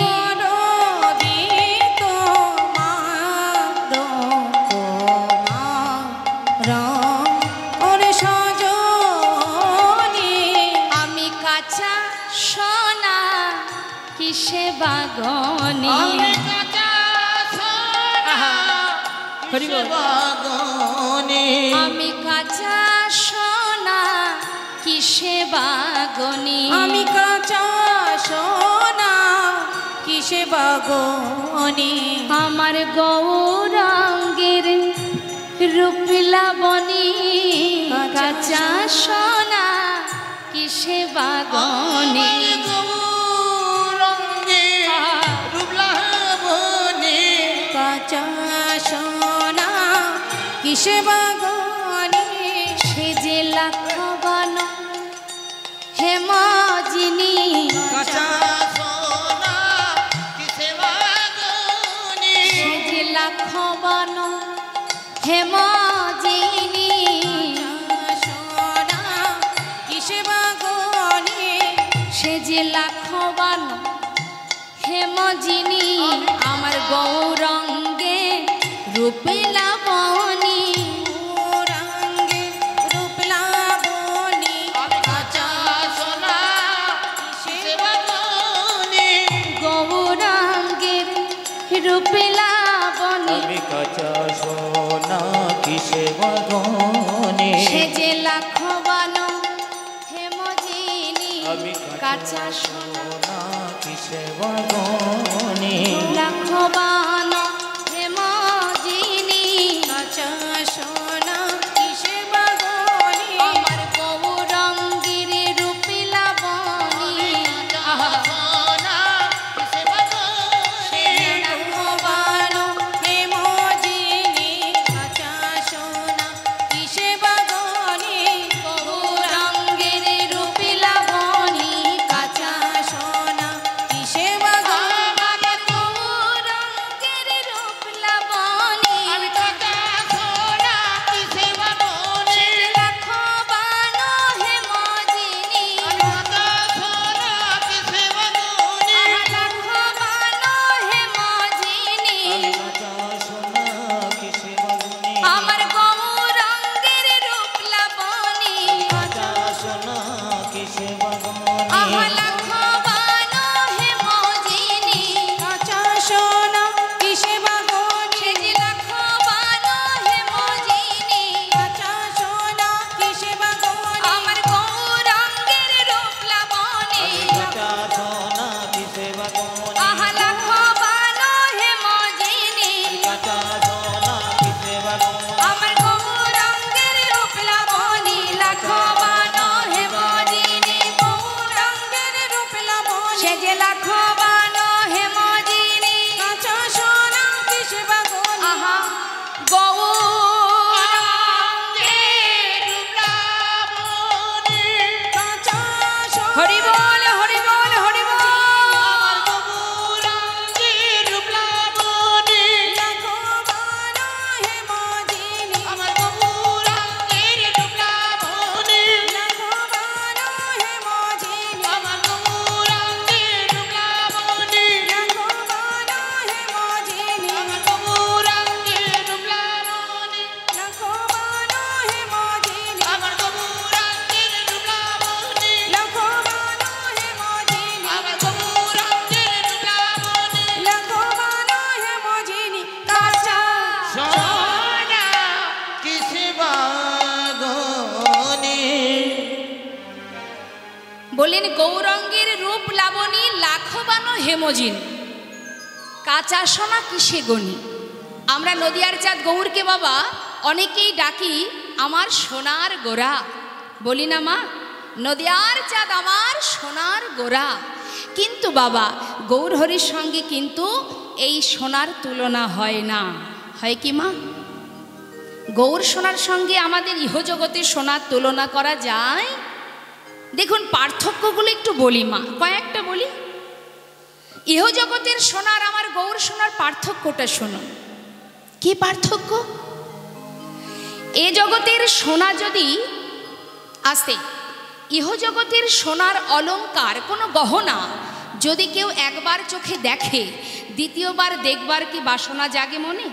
গরবিত মার কুমার ওর সজনী
আমি কাঁচা সোনা কিসে বাগনে আমি কাঁচা সোনা কিসে বাগনে
আমি কাঁচা সোনা কিসে বাগনি
আমার গৌরাঙ্গের রূপলাবনী কাঁচা সোনা কিসে বাগনে
কাঁচা সোনা কিসে বাগনি
সে যে লাখবান হেমজিনী সে যে লাখবান হেমজিনী
সোনা কিসে বাগনি
সে যে লাখবান হেমজিনী আমার গৌরঙ্গে রূপে লাবণী
গৌরাঙ্গে রূপলাবণী কাঁচা সোনা কিসে বাগনি
গৌরাঙ্গের রূপে লাবণী
আমি কাঁচা সোনা কিসে বাঁধনে
সে যে লাখবান হেম কাঁচা সোনা
কিসে বাগানে
লাখো বানো হেমজিনী
কাঁচা সোনা কিসে বাগানে
আমার গৌরঙ্গের রূপ লাবণী
সোনা কিসে বাগানে লাখবানো হেমজিনী কাঁচা সোনা কিসে বাগানে
গৌরঙ্গের রূপ লাবণী
কাঁচা সোনা কিসে বাগানে
আমার গৌরঙ্গের রূপ লাবণী
আমি কাঁচা সোনা কিসে বাগানে
লাখো বানো হেমজিনী
আমি কাঁচা সোনা কিসে বাগানে
লাখো বানো হেমজিনী
কাঁচা সোনা কিসে বাগানে
আমার গৌরঙ্গের রূপ লাবণী
কাঁচা সোনা কিসে বাগানে
লাখো বানো হেমজিনী
কাঁচা সোনা কিসে বাগানে
লাখো বানো হেমজিনী
কাঁচা সোনা কিসে বাগানে
আমার গৌরঙ্গের রূপ লাবণী
কাঁচা সোনা কিসে বাগানে
লাখো বানো হেমজিনী
কাঁচা সোনা কিসে বাগানে
আমার গৌরঙ্গের রূপ লাবণী লাখো বানো হেমজিনী
গৌরাঙ্গের রূপ লাবণী
সে যে লাখো বানো হেমজিনী
কাঁচা সোনা কিসে বাগানে
আহা গৌরঙ্গের
রূপ লাবণী কাঁচা সোনা
হরি বল হরি বল হরি বল
আমার গৌরাঙ্গের রূপ লাবণী লাখবানো হেমজিনী আমার গৌরাঙ্গের রূপ লাবণী লাখবানো হেমজিনী আমার গৌরাঙ্গের রূপ লাবণী লাখবানো হেমজিনী আমার গৌরাঙ্গের রূপ লাবণী লাখবানো হেমজিনী আমার গৌরাঙ্গের রূপ লাবণী লাখবানো হেমজিনী আমার গৌরাঙ্গের রূপ লাবণী লাখবানো হেমজিনী কাঁচা সোনা
কিসে বাগানে
বলেন গৌরঙ্গের রূপ লাবণী লাখো বানো হেমজিন কাঁচা সোনা কিসে গনি আমরা নদিয়ার চাঁদ গৌরকে বাবা অনেকেই ডাকি আমার সোনার গোরা বলি না মা নদিয়ার চাঁদ আমার সোনার গোরা কিন্তু বাবা গৌর হরির সঙ্গে কিন্তু এই সোনার তুলনা হয় না হয় কি মা গৌর সোনার সঙ্গে আমাদের ইহজগতের সোনার তুলনা করা যায় দেখুন পার্থক্যগুলো একটু বলি মা কয়েকটা বলি ইহজগতের সোনার আমার গৌর সোনার পার্থক্যটা শোনো কি পার্থক্য এ জগতের সোনা যদি আসে ইহজগতের সোনার অলংকার কোনো গহনা যদি কেউ একবার চোখে দেখে দ্বিতীয়বার দেখবার কি বাসনা জাগে মনে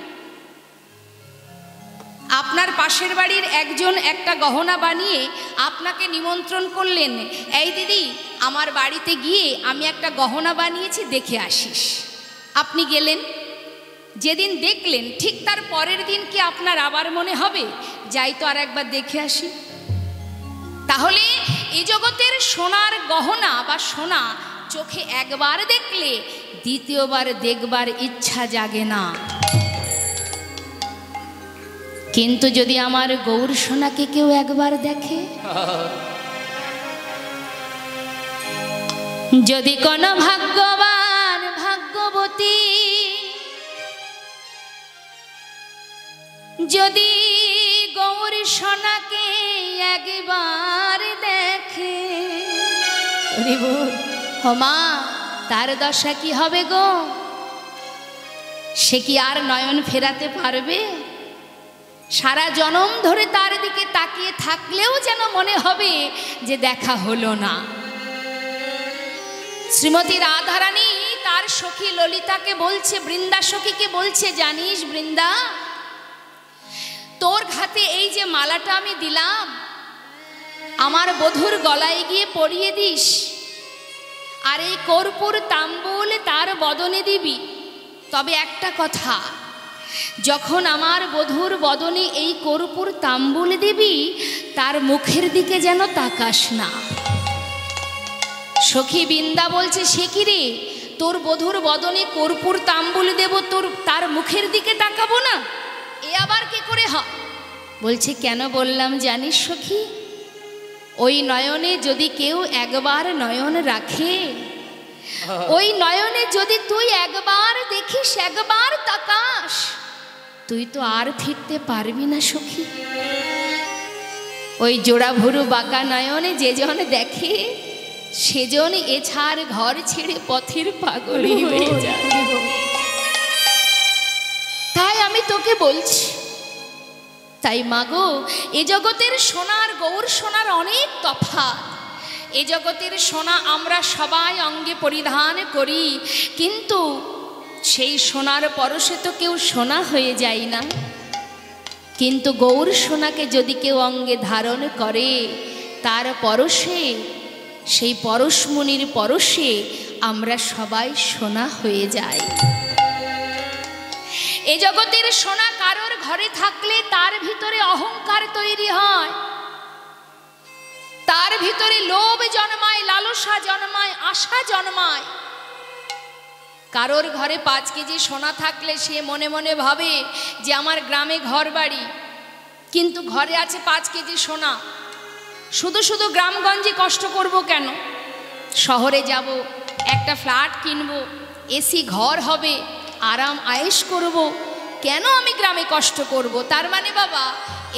আপনার পাশের বাড়ির একজন একটা গহনা বানিয়ে আপনাকে নিমন্ত্রণ করলেন এই দিদি আমার বাড়িতে গিয়ে আমি একটা গহনা বানিয়েছি দেখে আসিস আপনি গেলেন যেদিন দেখলেন ঠিক তার পরের দিন কি আপনার আবার মনে হবে যাই তো আর একবার দেখে আসি তাহলে এই জগতের সোনার গহনা বা সোনা চোখে একবার দেখলে দ্বিতীয়বার দেখবার ইচ্ছা জাগে না কিন্তু যদি আমার গৌর সোনাকে কেউ একবার দেখে যদি কোনো ভাগ্যবান ভাগ্যবতী যদি গৌর সোনাকে একবার দেখে হমা তার দশা কি হবে গো সে কি আর নয়ন ফেরাতে পারবে সারা জনম ধরে তার দিকে তাকিয়ে থাকলেও যেন মনে হবে যে দেখা হলো না শ্রীমতী রাধারানী তার সখী ললিতাকে বলছে বৃন্দা সখীকে বলছে জানিস বৃন্দা তোর হাতে এই যে মালাটা আমি দিলাম আমার বধূর গলায় গিয়ে পরিয়ে দিস আর এই কর্পূর তাম্বুল তার বদনে দিবি তবে একটা কথা যখন আমার বধূর বদনে এই কর্পূর তাম্বুল দিবি তার মুখের দিকে যেন তাকাস না সখী বৃন্দা বলছে, সে কি রে, তোর বধূর বদনে কর্পূর তাম্বুল দেব, তার মুখের দিকে তাকাবো না? এ আবার কি করে হয়? বলছে, কেন বললাম জানিস সখী? ওই নয়নে যদি কেউ একবার নয়ন রাখে, ওই নয়নে যদি তুই একবার দেখিস, একবার তাকাস, তুই তো আর ফিরতে পারবি না সখী। ওই জোড়া ভুরু বাঁকা নয়নে যে জন দেখে, সেজন এছাড় ঘর ছেড়ে পথের পাগলই হয়ে যায়। তাই আমি তোকে বলছি, তাই মাগো, এ জগতের সোনার গৌর সোনার অনেক তফাৎ। এ জগতের সোনা আমরা সবাই অঙ্গে পরিধান করি, কিন্তু সেই সোনার পরশে তো কেউ সোনা হয়ে যায় না। কিন্তু গৌর সোনাকে যদি কেউ অঙ্গে ধারণ করে, তার পরশে, সেই পরশমণির পরশে আমরা সবাই সোনা হয়ে যাই। এ জগতের সোনা কারোর ঘরে থাকলে তার ভিতরে অহংকার তৈরি হয়, তার ভিতরে লোভ জন্মায়, লালসা জন্মায়, আশা জন্মায়। কারোর ঘরে 5 কেজি সোনা থাকলে সে মনে মনে ভাবে যে আমার গ্রামে ঘর বাড়ি, কিন্তু ঘরে আছে 5 কেজি সোনা। শুধু শুধু গ্রামগঞ্জে কষ্ট করব কেন? শহরে যাব, একটা ফ্ল্যাট কিনব, এসি ঘর হবে, আরাম আয়েশ করব, কেন আমি গ্রামে কষ্ট করব? তার মানে বাবা,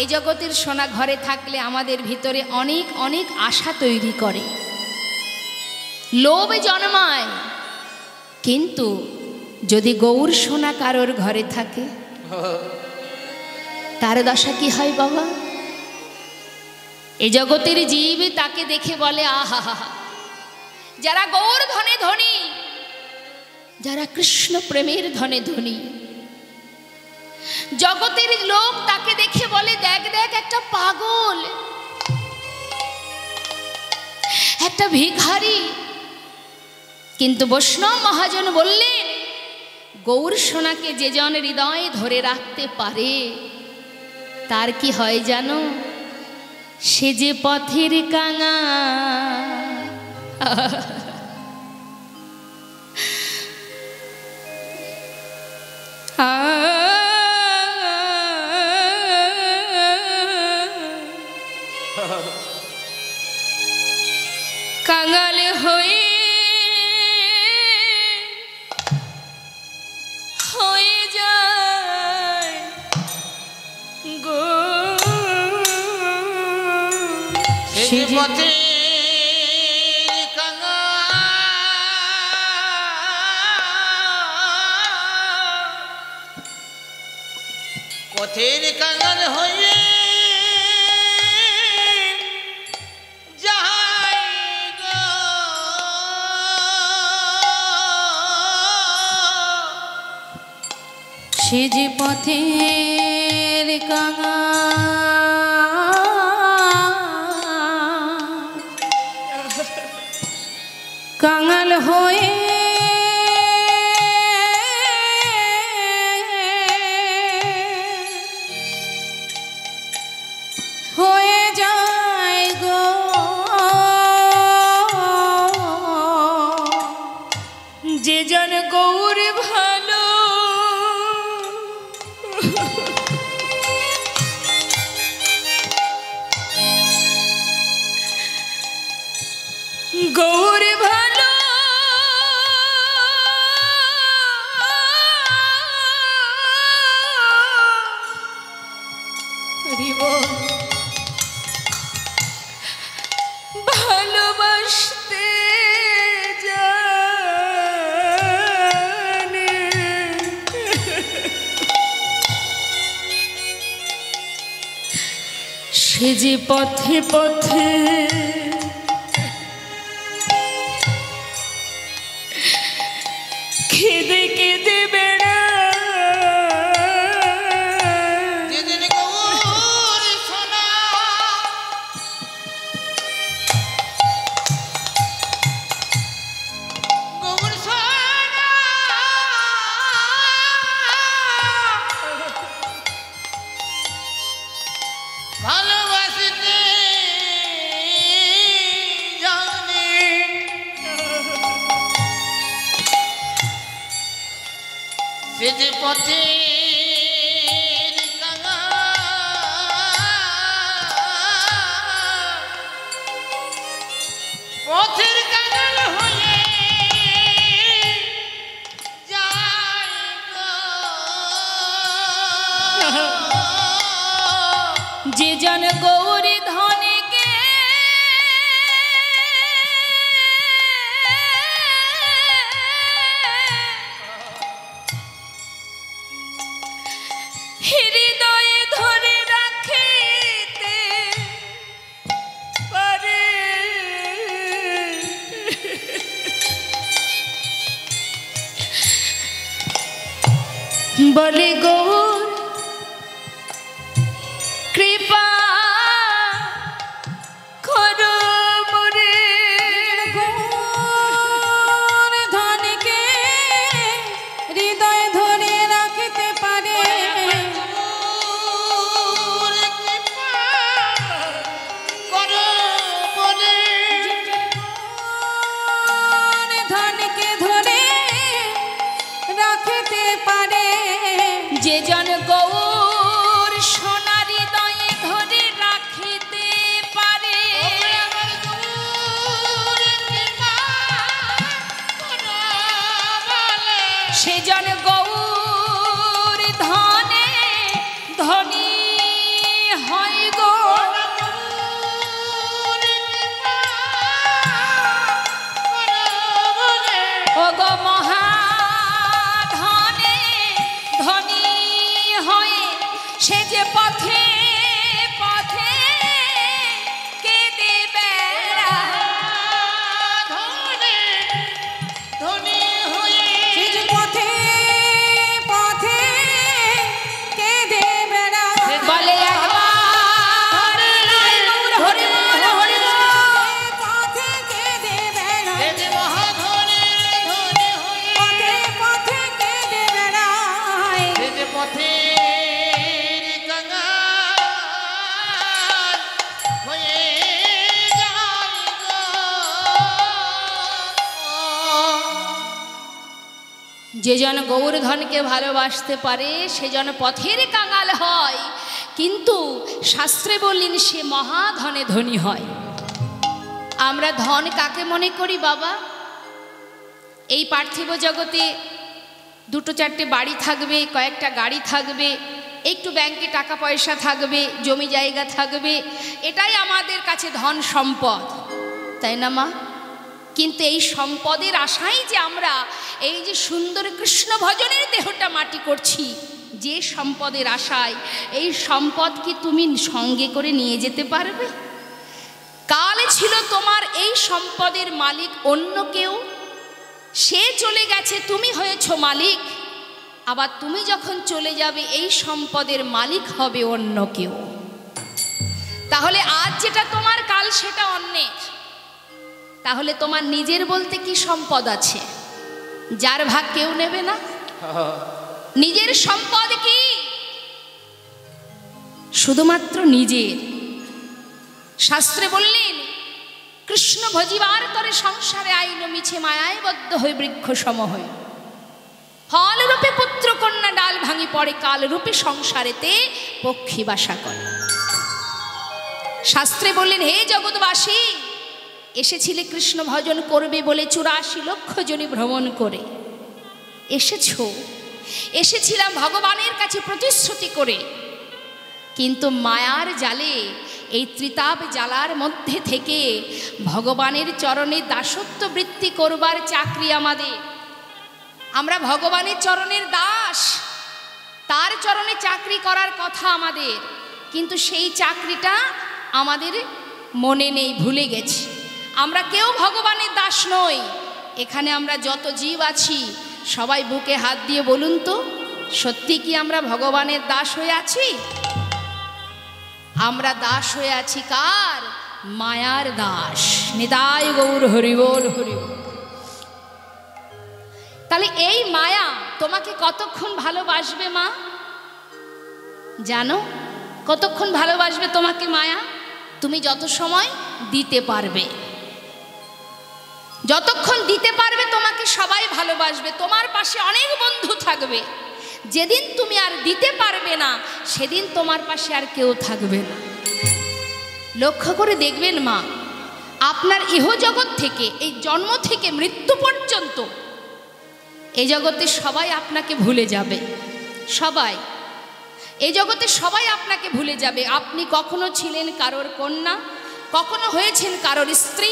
এ জগতের সোনা ঘরে থাকলে আমাদের ভিতরে অনেক অনেক আশা তৈরি করে, লোভ জন্মায়। কিন্তু যদি গৌর সোনা কারোর ঘরে থাকে, তার দশা কি হয় বাবা? এ জগতের জীব তাকে দেখে বলে, আহা হা হা। যারা গৌর ধনে ধনী, যারা কৃষ্ণ প্রেমের ধনে ধনী, জগতের লোক তাকে দেখে বলে, দেখ দেখ, একটা পাগল, একটা ভিখারি। কিন্তু বৈষ্ণব মহাজন বললেন, গৌর সোনাকে যে জন হৃদয়ে ধরে রাখতে পারে, তার কি হয় জানো? সে যে পথের কাঙা, কাঙাল হয়ে যায় গো,
সে পথে পথের কাঙাল হয়ে যায় গো,
সে যে পথের কাঙাল, কাঙাল হয়ে যায় গো, যে জন গৌর ভালো, গৌর ভালো, ভালোবাসতে জানে, সে যে পথে পথে কেঁদে কেঁদে
যেদিন গৌর সোনা গৌর সোনা ভালোবাসতে যে পথের কাঙাল হয়ে যায় গো।
যে জন গৌরী ধনকে হৃদয়ে ধরে রাখিতে পারে, বলে গৌর কৃপা করো মোরে।
গৌর ধনকে হৃদয়ে ধরে রাখতে পারে,
গৌর কৃপা করো বলে
গৌর ধনকে ধরে রাখতে পারে।
যে জন গৌর সোনা হৃদয়ে ধরে রাখিতে পারে,
আমার গৌর কৃপা করো বলে
সে জন গৌর ধনে ধনী হয় গো। ও গো মহাধনে ধনী হয়ে সে যে পথে পথে কেঁদে বেড়ায়,
ধনী হয়ে
সে যে পথে পথে কেঁদে বেড়ায়।
বলে একবার হরি বল হরি বল।
পথে কেঁদে বেড়ায়,
যে মহাধনী ধনী হয়ে
পথে পথে কেঁদে বেড়ায়।
যে পথের কাঙাল হয়ে যায় গো।
যে জন গৌরধনকে ভালোবাসতে পারে সে জন পথের কাঙাল হয়, কিন্তু শাস্ত্রে বললেন সে মহাধনে ধনী হয়। আমরা ধন কাকে মনে করি বাবা? এই পার্থিব জগতে দুটো চারটে বাড়ি থাকবে, কয়েকটা গাড়ি থাকবে, একটু ব্যাংকে টাকা পয়সা থাকবে, জমি জায়গা থাকবে, এটাই আমাদের কাছে ধন সম্পদ, তাই না মা? কিন্তু এই সম্পদের আশাই যে আমরা এই যে সুন্দর কৃষ্ণ ভজনের দেহটা মাটি করছি, যে সম্পদের আশায়, এই সম্পদ কি তুমি সঙ্গে করে নিয়ে যেতে পারবে? কাল ছিল তোমার এই সম্পদের মালিক অন্য কেউ, সে চলে গেছে, তুমি হয়েছো মালিক। আবার তুমি যখন চলে যাবে এই সম্পদের মালিক হবে অন্য কেউ। তাহলে আজ যেটা তোমার কাল সেটা অন্যের। তাহলে তোমার নিজের বলতে কি সম্পদ আছে যার ভাগ কেউ নেবে না? নিজের সম্পদ কি? শুধুমাত্র নিজের। শাস্ত্রে বললেন কৃষ্ণ ভজিবার তরে সংসারে আইন মিছে মায়ায় বদ্ধ হয়ে বৃক্ষ সম হয়ে, ফল রূপে পুত্র কন্যা ডাল ভাঙি পড়ে, কাল রূপে সংসারেতে পক্ষী বাসা করে। শাস্ত্রে বললেন হে জগৎবাসী, এসেছিলে কৃষ্ণ ভজন করবে বলে 84 লক্ষ জনি ভ্রমণ করে এসেছিলাম ভগবানের কাছে প্রতিশ্রুতি করে, কিন্তু মায়ার জালে এই ত্রিতাপ জ্বালার মধ্যে থেকে ভগবানের চরণে দাসত্ব বৃত্তি করবার চাকরি আমাদের। আমরা ভগবানের চরণের দাস, তার চরণে চাকরি করার কথা আমাদের, কিন্তু সেই চাকরিটা আমাদের মনে নেই, ভুলে গেছি। আমরা কেউ ভগবানের দাস নই। এখানে আমরা যত জীব আছি সবাই বুকে হাত দিয়ে বলুন তো, সত্যি কি আমরা ভগবানের দাস হয়ে আছি? আমরা দাস হয়ে আছি কার? মায়ার দাস। নিতাই গৌর হরি বল হরি বল। তাহলে এই মায়া তোমাকে কতক্ষণ ভালোবাসবে মা? জানো কতক্ষণ ভালোবাসবে তোমাকে মায়া? তুমি যত সময় দিতে পারবে, যতক্ষণ দিতে পারবে তোমাকে সবাই ভালোবাসবে। তোমার পাশে অনেক বন্ধু থাকবে, যেদিন তুমি আর দিতে পারবে না সেদিন তোমার পাশে আর কেউ থাকবে না। লক্ষ্য করে দেখবেন মা, আপনার ইহজগৎ থেকে, এই জন্ম থেকে মৃত্যু পর্যন্ত এই জগতে সবাই আপনাকে ভুলে যাবে। সবাই, এই জগতে সবাই আপনাকে ভুলে যাবে। আপনি কখনো ছিলেন কারোর কন্যা, কখনো হয়েছেন কারোর স্ত্রী,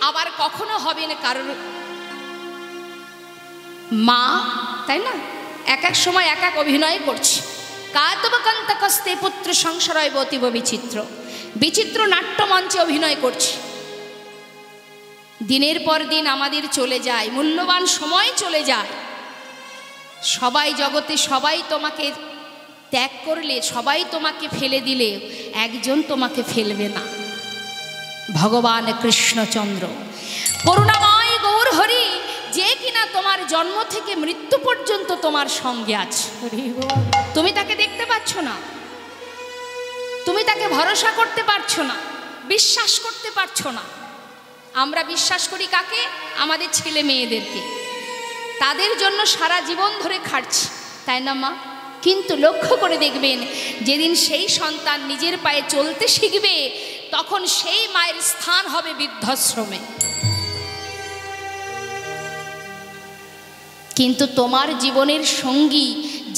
আবার কখনো হবেন কারোর মা, তাই না? এক এক সময় এক এক অভিনয় করছি। কাতবকান্তকস্তে পুত্র সংসারয় বতীব বিচিত্র, বিচিত্র নাট্যমঞ্চে অভিনয় করছি। দিনের পর দিন আমাদের চলে যায়, মূল্যবান সময় চলে যায়। সবাই জগতে সবাই তোমাকে ত্যাগ করলে, সবাই তোমাকে ফেলে দিলে, একজন তোমাকে ফেলবে না, ভগবান কৃষ্ণচন্দ্র করুণাময় গৌর হরি, যে কিনা তোমার জন্ম থেকে মৃত্যু পর্যন্ত তোমার সঙ্গে আছে। তুমি তাকে দেখতে পাচ্ছ না, তুমি তাকে ভরসা করতে পারছো না, বিশ্বাস করতে পারছো না। আমরা বিশ্বাস করি কাকে? আমাদের ছেলে মেয়েদেরকে, তাদের জন্য সারা জীবন ধরে খাটছি, তাই না মা? কিন্তু লক্ষ্য করে দেখবেন, যেদিন সেই সন্তান নিজের পায়ে চলতে শিখবে, তখন সেই মায়ের স্থান হবে বৃদ্ধাশ্রমে। কিন্তু তোমার জীবনের সঙ্গী,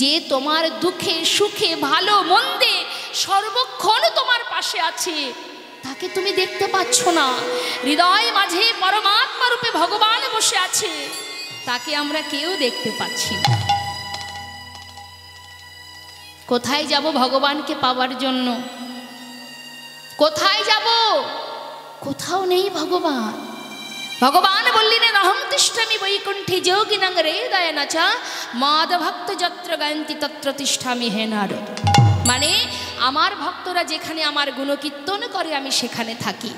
যে তোমার দুঃখে সুখে ভালো মন্দে সর্বক্ষণ তোমার পাশে আছে, তাকে তুমি দেখতে পাচ্ছ না। হৃদয় মাঝে পরমাত্মা রূপে ভগবান বসে আছে, তাকে আমরা কেউ দেখতে পাচ্ছি না। কোথায় যাব ভগবানকে পাওয়ার জন্য? কোথায় যাব? কোথাও নেই ভগবান। ভগবান বললেন, অহং তিষ্ঠামি বৈকুণ্ঠে যোগিনাং হৃদয়েন চ মাধভক্ত যত্র গায়ন্তি তত্র তিষ্ঠামি হে নারদ। মানে আমার ভক্তরা যেখানে আমার গুণকীর্তন করে আমি সেখানে থাকি।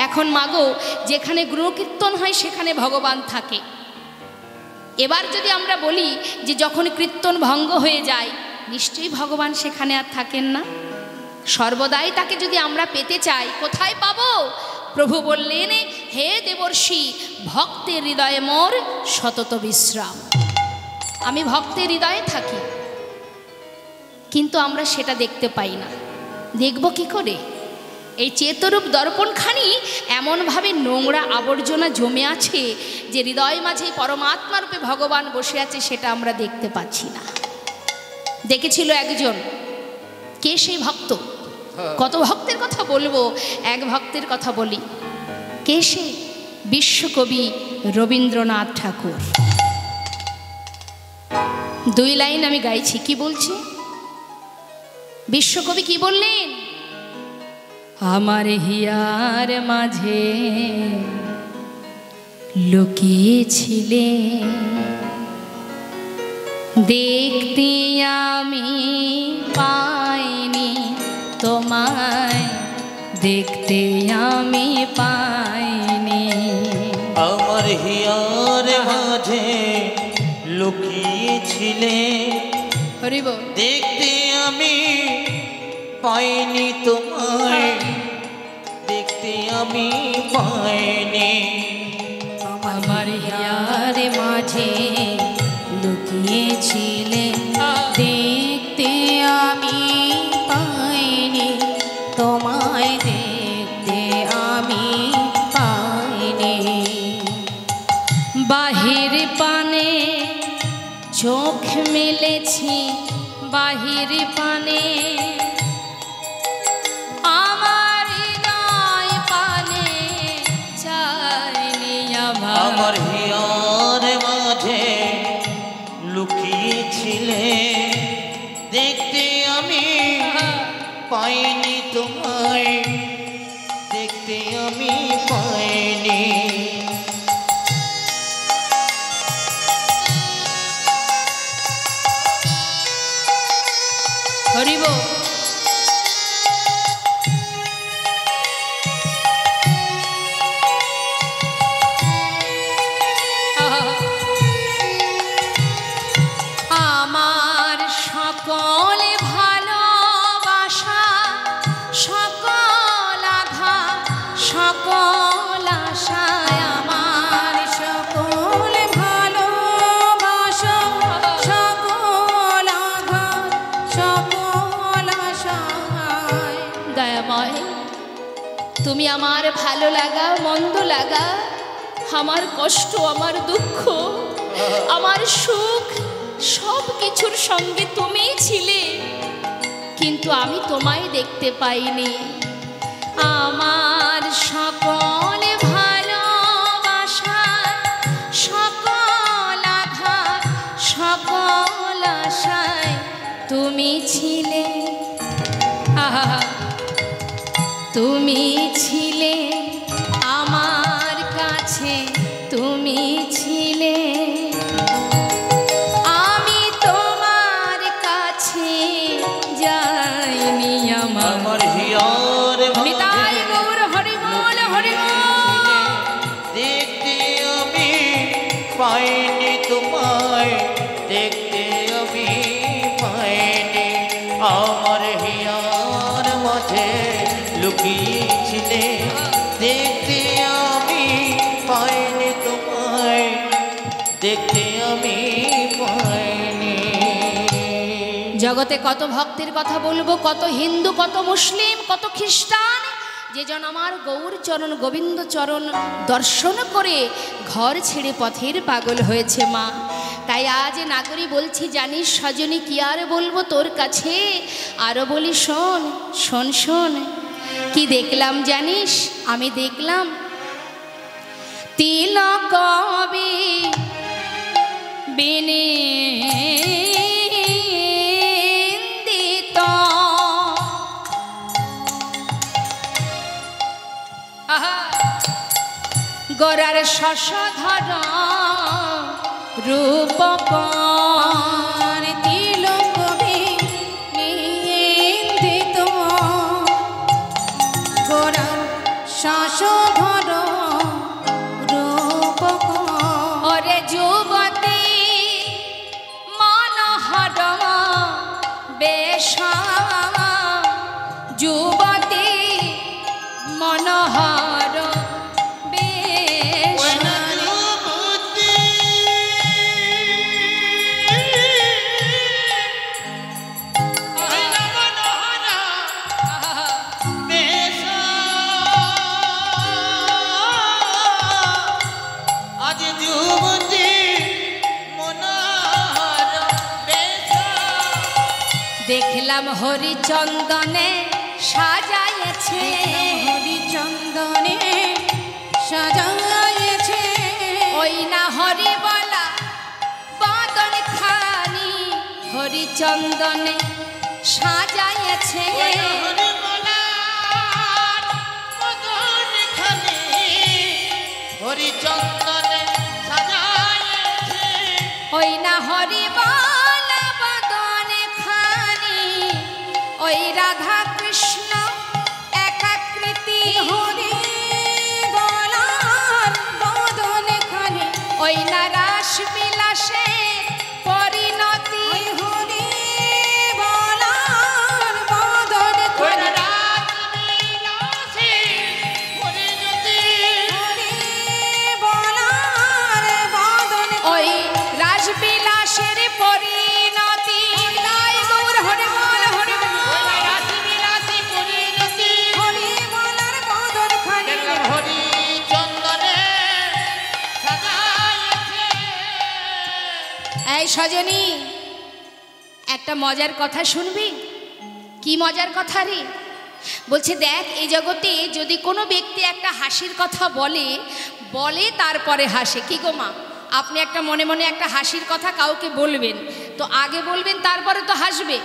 এখন মাগো, যেখানে গুণকীর্তন হয় সেখানে ভগবান থাকে। এবার যদি আমরা বলি যে যখন কীর্তন ভঙ্গ হয়ে যায়, নিশ্চয়ই ভগবান সেখানে আর থাকেন না। সর্বদাই তাকে যদি আমরা পেতে চাই, কোথায় পাবো? প্রভু বললেন, হে দেবর্ষি, ভক্তের হৃদয়ে মোর সতত বিশ্রাম। আমি ভক্তের হৃদয়ে থাকি, কিন্তু আমরা সেটা দেখতে পাই না। দেখব কি করে? এই চেতরূপ দর্পণখানি এমনভাবে নোংরা আবর্জনা জমে আছে যে হৃদয় মাঝে পরমাত্মা রূপে ভগবান বসে আছে, সেটা আমরা দেখতে পাচ্ছি না। দেখেছিল একজন, কে সেই ভক্ত? কত ভক্তের কথা বলবো, এক ভক্তের কথা বলি। কে সে? বিশ্বকবি রবীন্দ্রনাথ ঠাকুর। দুই লাইন আমি গাইছি, কি বলছি? বিশ্বকবি কি বললেন? আমার হিয়ার মাঝে লুকিয়েছিলে, দেখতে আমি পাইনি তোমায়, দেখতে আমি পাইনি।
আমার হিয়ার মাঝে লুকিয়েছিলে, দেখতে আমি পাইনি তোমায়, দেখতে আমি পাইনি।
আমার হিয়ার মাঝে লুকিয়েছিলে, দেখতে আমি পাইনি তোমায়, দেখতে আমি পাইনি।
বাহির পানে চোখ মেলেছি, বাহির পানে আমার হৃদয় পানে চাইনি।
আমার হিয়ার মাঝে লুকিয়েছিলে, দেখতে আমি পাইনি তোমায়, দেখতে আমি পাইনি।
হরিব আমার সকল ভালোবাসা, সকল আঘাত, সকল আশায়, আমার
সকল ভালোবাসা, সকল
তুমি আমার ভালো লাগা মন্দ লাগা, আমার কষ্ট আমার দুঃখ আমার সুখ সব কিছুর সঙ্গে তুমিই ছিলে, কিন্তু আমি তোমায় দেখতে পাইনি। আমার সকল ভালোবাসা সকল আঘাত সকল আশায় তুমি ছিলে। তুমি ছিলে আমার কাছে, তুমি ছিলে, আমি তোমার কাছে যাইনি।
আমার হিয়ার
নিতাই গৌর হরি বল হরি বল।
দেখতে আমি পাইনি তোমায়, দেখতে আমি পাইনি। আমার হিয়ার মাঝে লুকিয়েছিলে, দেখতে আমি পাইনি তোমায়, দেখতে আমি পাইনি।
জগতে কত ভক্তের কথা বলবো, কত হিন্দু কত মুসলিম কত খ্রিস্টান, যে জন আমার গৌর চরণ গোবিন্দ চরণ দর্শন করে ঘর ছেড়ে পথের পাগল হয়েছে মা। তাই আজ নাগরী বলছি, জানিস সজনী কি আর বলবো তোর কাছে, আরও বলি শোন শোন শোন। কি দেখলাম জানিস? আমি দেখলাম তিলক কবি বিনে গোরার শশধর রূপকর তিলক বিনিন্দিত, গোরার শশধর রূপকর। ওরে যুবতী মনোহর বেশ, যুবতী মনোহর দেখলাম হরিচন্দনে সাজাইছে, হরিচন্দনে সাজাইছে, ওই না হরি বলা বদন খানি হরিচন্দনে সাজাইছে,
হরিচন্দনে সাজাইছে,
ওই না হরি বলা বদন খানি, ওই রাধা কৃষ্ণ একাকৃতি হরি বলার বদন খানি, ওই না রাস বিলাসে পরিণতি হরি বলার বদন খানি, ওই রাসবিলাসের পরিণতি। গৌর হরি বল হরি বল। হরি বলার বদন খানি
হরিচন্দনে সাজাইছে।
এই সজনী, একটা মজার কথা শুনবি? কি মজার কথা রে? বলছে দেখ, এই জগতে যদি কোনো ব্যক্তি একটা হাসির কথা বলে বলে তারপরে হাসে। কি গো মা, আপনি একটা মনে মনে একটা হাসির কথা কাউকে বলবেন, তো আগে বলবেন তারপরে তো হাসবে।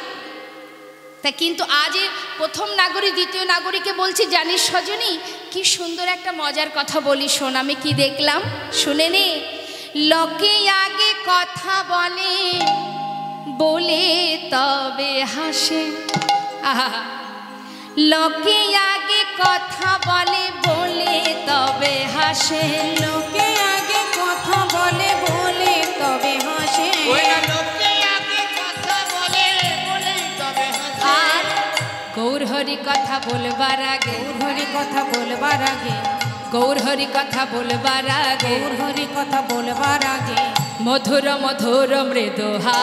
তা কিন্তু আজ প্রথম নাগরী দ্বিতীয় নাগরীকে বলছি, জানিস সজনী কি সুন্দর একটা মজার কথা বলি, শোন আমি কি দেখলাম শুনে নে। লোকে আগে কথা বলে বলে তবে হাসে, আহা, লোকে আগে কথা বলে বলে তবে হাসে, লোকে আগে কথা বলে বলে তবে হাসে, আর গৌর হরি কথা বলবার আগে, গৌর হরি কথা বলবার আগে, গৌর হরি কথা বলবার আগে, গৌর হরি কথা বলবার আগে মধুর মধুর মৃদুহা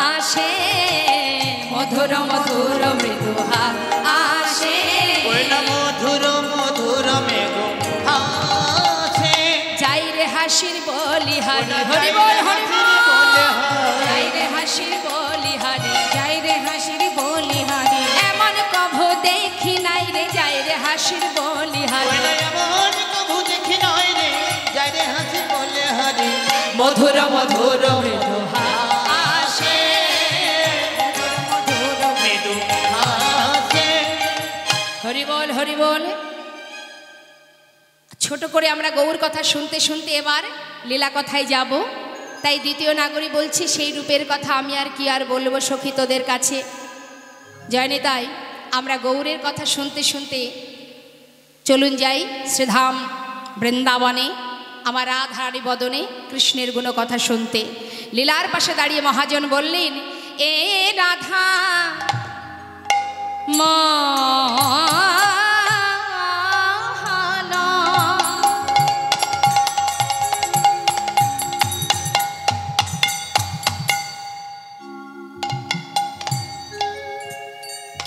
আসে, মধুর মধুর মৃদুহা আসে,
মধুর মধুর
হাসির বলিহারি হরি বল হরি বল যাই রে হাসির বলিহারি
যাই রে হাসির বলিহারি
এমন কভু দেখি নাই রে যাই রে হাসির বলিহারি
এমন কভু দেখি নাই রে যাই রে হাসির বলিহারি
মধুর মধুর মৃদু হাসে
মৃদু হাসে
হরি বল হরি বল। ছোট করে আমরা গৌর কথা শুনতে শুনতে এবার লীলা কথায় যাব। তাই দ্বিতীয় নাগরী বলছি সেই রূপের কথা আমি আর কি আর বলবো সখী তোদের কাছে। জয়নি তাই আমরা গৌরের কথা শুনতে শুনতে চলুন যাই শ্রীধাম বৃন্দাবনে আমার রাধারানী বদনে কৃষ্ণের গুণ কথা শুনতে। লীলার পাশে দাঁড়িয়ে মহাজন বললেন এ রাধা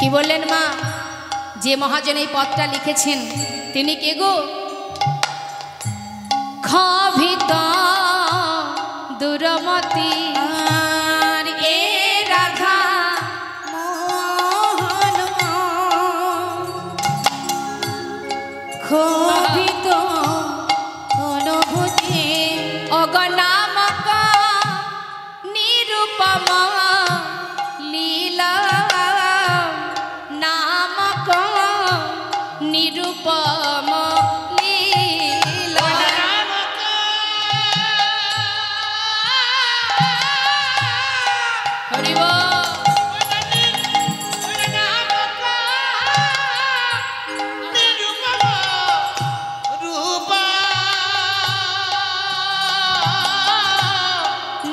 কি বললেন মা? যে মহাজন এই পদটা লিখেছেন তিনি কে গো? ক্ষভিত দুরমতি
আর
এ রাধা
মোহন ক্ষোভিত অনুভূতি
অগনামক নিরূপম লীলা নামক নিরূপম লীলা হরি বল।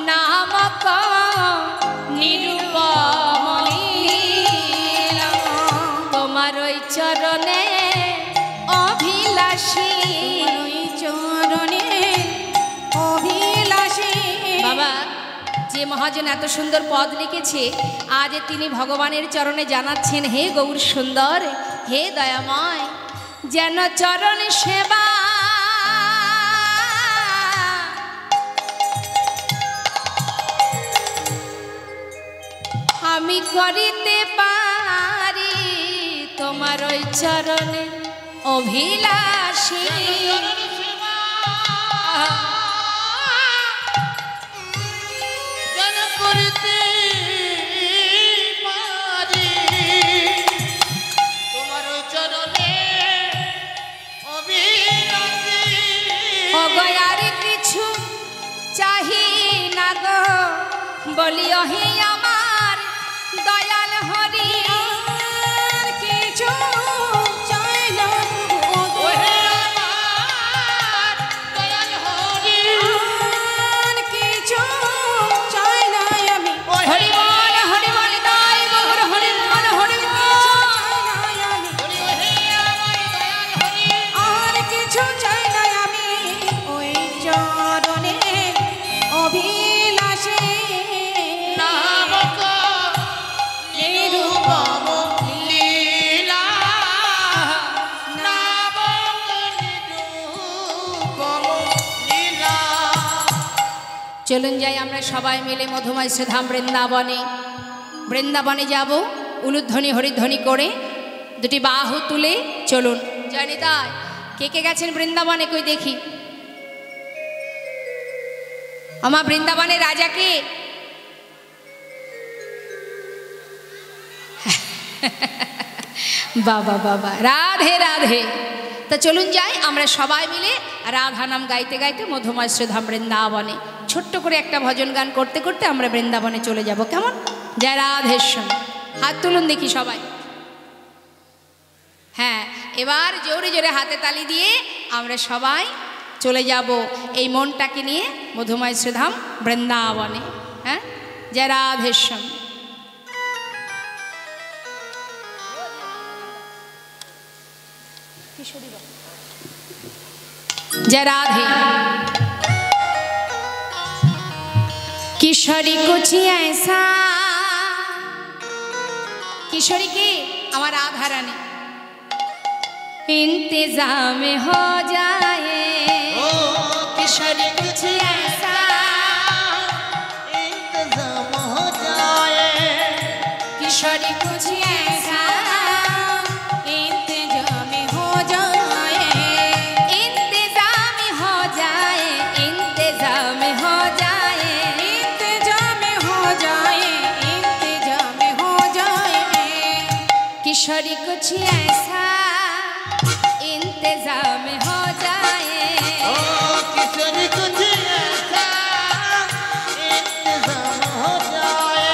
নামক নিরূপম লীলা তোমার ওই চরণে অভিলাষী
ওই চরণে অভিলাষী
বাবা যে মহাজন এত সুন্দর পদ লিখেছে আজ তিনি ভগবানের চরণে জানাচ্ছেন হে গৌর সুন্দর হে দয়াময় যেন চরণ সেবা আমি করিতে পারি তোমার ওই চরণে অভিলাষী
করতে পারি তোমার চরণে অভিলাষী
অগয়ার কিছু চাহি না গো বলিও হে আমার দয়াল হরি
আর কিছু চাই না
ওহে আমার দয়াল হরি
আর কিছু চাই না আমি
হরি বল দাই গৌর হরি বল হরি বল
হরি ওহে আমার দয়াল হরি
আর কিছু চাই না আমি ওই চরণে অভিলাষী
নামক নিরূপম লীলা নামক নিরূপম লীলা
চলুন যাই আমরা সবাই মিলে মধুময় শ্রীধাম বৃন্দাবনে বৃন্দাবনে যাব উলুধ্বনি হরিধ্বনি করে দুটি বাহু তুলে চলুন জানি তাই কে কে গেছেন বৃন্দাবনে কই দেখি আমার বৃন্দাবনের রাজাকে বাবা বাবা রাধে রাধে তা চলুন যাই আমরা সবাই মিলে রাধা নাম গাইতে গাইতে মধুময় শ্রীধাম বৃন্দাবনে ছোট্ট করে একটা ভজন গান করতে করতে আমরা বৃন্দাবনে চলে যাব কেমন জয় রাধেশ্বর হাত তুলুন দেখি সবাই হ্যাঁ এবার জোরে জোরে হাতে তালি দিয়ে আমরা সবাই চলে যাব এই মনটাকে নিয়ে মধুময় শ্রীধাম বৃন্দাবনে হ্যাঁ জয় রাধেশ্বর जय राधे किशोरी कुछ ऐसा किशोरी की हमारा राधा रानी इंतजाम हो जाए किशोरी किशोरी कुछ ऐसा इंतजाम हो जाए
ओ किशोरी कुछ ऐसा इंतजाम हो जाए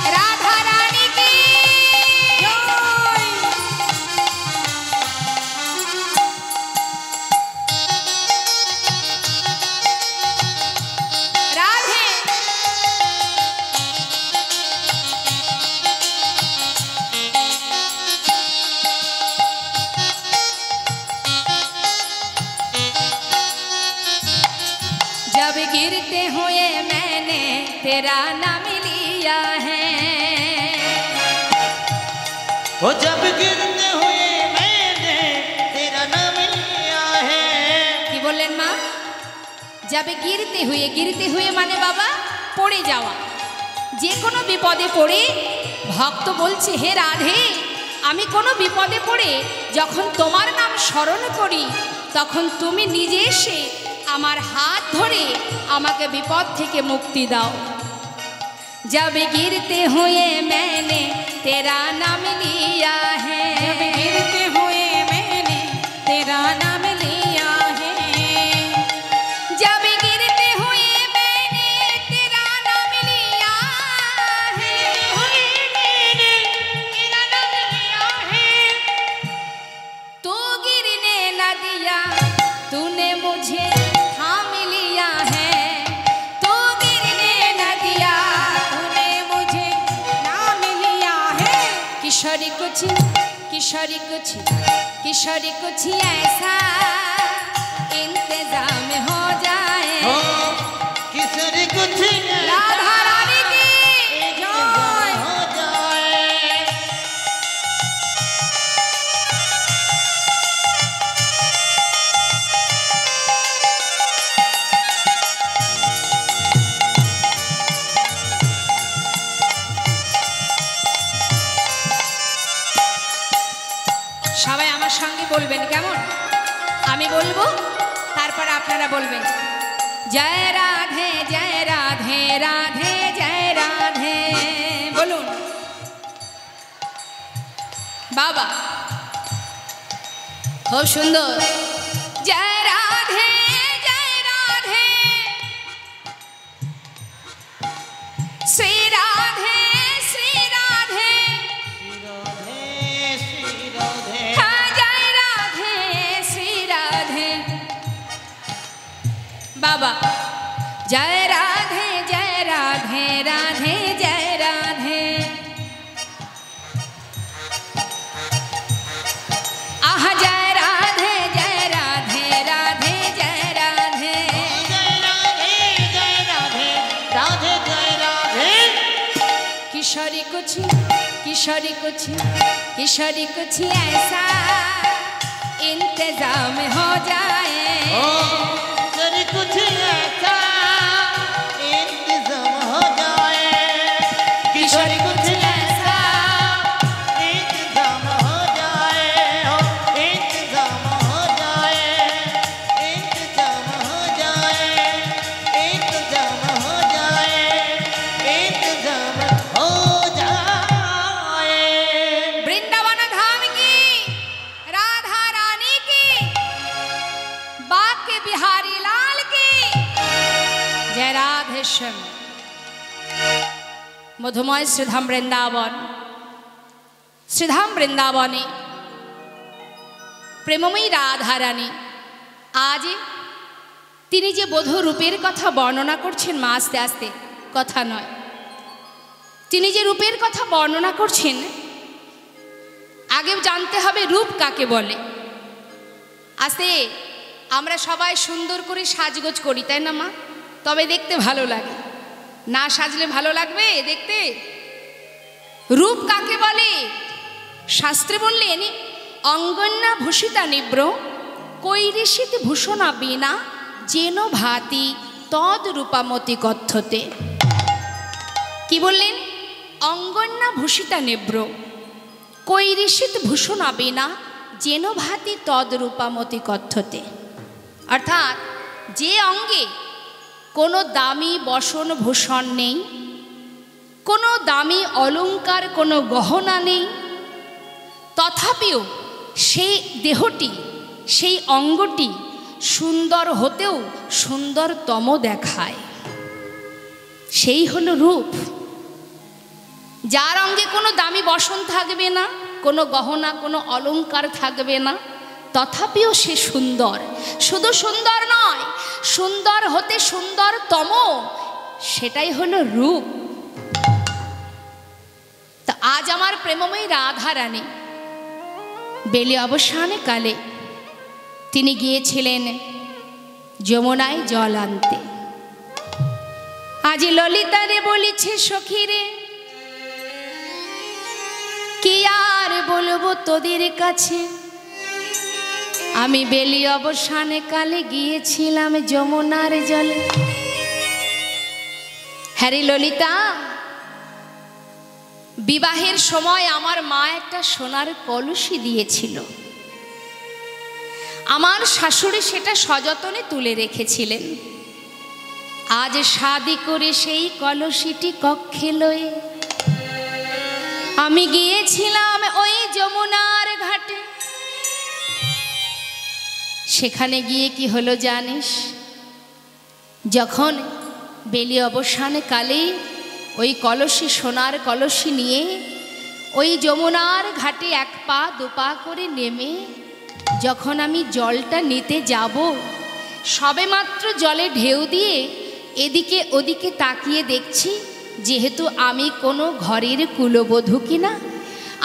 राधा रानी की राधे जब गिरते हुए मैंने तेरा नाम लिया है
वो जब गिरते हुए मैंने तेरा नाम लिया है
কি বললেন মা যাবে गिरते हुए মানে বাবা পড়ে যাওয়া যে কোনো বিপদে পড়ে ভক্ত বলছে হে রাধে আমি কোনো বিপদে পড়ে যখন তোমার নাম স্মরণ করি তখন তুমি নিজে এসে আমার হাত ধরে আমাকে বিপদ থেকে মুক্তি দাও जब गिरते हुए मैंने तेरा नाम लिया है
गिरते हुए मैंने तेरा नाम लिया है
जब गिरते हुए मैंने तेरा नाम लिया है तो गिरने न दिया तूने मुझे थाम लिया है
तो गिरने न दिया तूने मुझे नाम लिया है
किशोरी कुछ ऐसा इंतजाम हो जाए
ओ किशोरी कुछ
राधा रानी की
इंतजाम हो जाए
সবাই আমার সঙ্গে বলবেন কেমন আমি বলবো তারপর আপনারা বলবেন জয় রাধে রাধে জয় রাধে বলুন বাবা খুব সুন্দর জয় রাধে শ্রী রাধে শ্রী রাধে
राधे श्री राधे
जय राधे श्री राधे बाबा जय राधे राधे जय राधे आह जय राधे राधे जय राधे
जय राधे राधे जय राधे
किशोरी कुछ ऐसा इंतजाम हो जाए
ओ किशोरी कुछ ऐसा इंतजाम हो जाए किशोरी कुछ ऐसा इंतजाम हो जाए हो इंतजाम हो जाए इंतजाम हो जाए इंतजाम हो जाए इंतजाम हो जाए
वृंदावन धाम की राधा रानी की बाके बिहारी लाल की जय राधे श्याम मधुमय श्रीधाम वृंदावने प्रेममयी राधा रानी आज তিনি যে বধূ রূপের কথা বর্ণনা করছেন মা আস্তে আস্তে কথা নয় তিনি যে রূপের কথা বর্ণনা করছেন আগে জানতে হবে রূপ কাকে বলে আস্তে আমরা সবাই সুন্দর করে সাজগোজ করি তাই না মা তবে দেখতে ভালো লাগে না সাজলে ভালো লাগবে দেখতে রূপ কাকে বলে শাস্ত্রে বললেন অঙ্গন্যা ভূষিতা নিব্র কৈরিষিত ভূষণা বিনা যেন ভাতি তদ রূপামতি কথ্যতে কি বললেন অঙ্গন্যা ভূষিতা নেব্র কৈরিষিত ভূষণা বিনা যেন ভাতি তদ্রূপামতি কথ্যতে, অর্থাৎ যে অঙ্গে কোনো দামি বসন ভূষণ নেই, কোনো দামি অলংকার, কোনো গহনা নেই, তথাপিও সেই দেহটি, সেই অঙ্গটি সুন্দর হতেও সুন্দরতম দেখায়, সেই হলো রূপ। যার অঙ্গে কোনো দামি বসন থাকবে না, কোনো গহনা, কোনো অলংকার থাকবে না, তথাপিও সে সুন্দর। শুধু সুন্দর নয়, সুন্দর হতে সুন্দরতম, সেটাই হলো রূপ। তা আজ আমার প্রেমময়ী রাধারানী বেলি অবসানে কালে তিনি গিয়েছিলেন যমুনায় জল আনতে। আজ ললিতারে বলিছে সখীরে, কি আর বলবো তোদের কাছে, আমি বেলি অবসানে কালে গিয়েছিলাম যমুনার জলে। হ্যারি ললিতা, বিবাহের সময় আমার মা একটা সোনার কলসি দিয়েছিল, আমার শাশুড়ি সেটা সযত্নে তুলে রেখেছিলেন। আজ শাদি করে সেই কলসিটি কক্ষে লয়ে আমি গিয়েছিলাম ওই যমুনার ঘাটে। সেখানে গিয়ে কি হলো জানিস? যখন বেলি অবসানে কালে ওই কলসি, সোনার কলসি নিয়ে ওই যমুনার ঘাটে এক পা দুপা করে নেমে যখন আমি জলটা নিতে যাব, সবেমাত্র জলে ঢেউ দিয়ে এদিকে ওদিকে তাকিয়ে দেখছি, যেহেতু আমি কোনো ঘরের কুলবধূ কিনা,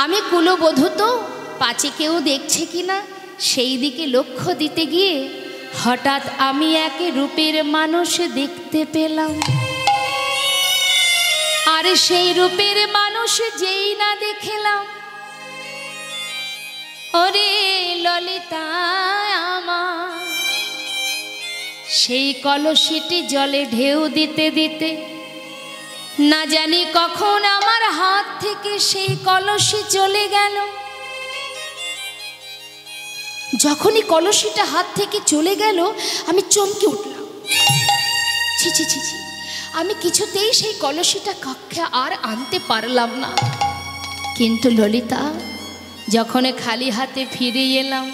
আমি কুলবধূ তো পাছে কেউ দেখছে কিনা, সেই দিকে লক্ষ্য দিতে গিয়ে হঠাৎ আমি এক রূপের মানুষ দেখতে পেলাম। আর সেই রূপের মানুষ যেই না দেখলাম, ওরে ললিতা আমার, সেই কলসিটি জলে ঢেউ দিতে দিতে না জানি কখন আমার হাত থেকে সেই কলসি চলে গেল। যখনই কলসিটা হাত থেকে চলে গেল, আমি চমকে উঠলাম। ছি ছি ছি ছি, আমি কিছুতেই সেই কলসিটা কক্ষে আর আনতে পারলাম না। কিন্তু ললিতা, যখন খালি হাতে ফিরে এলাম,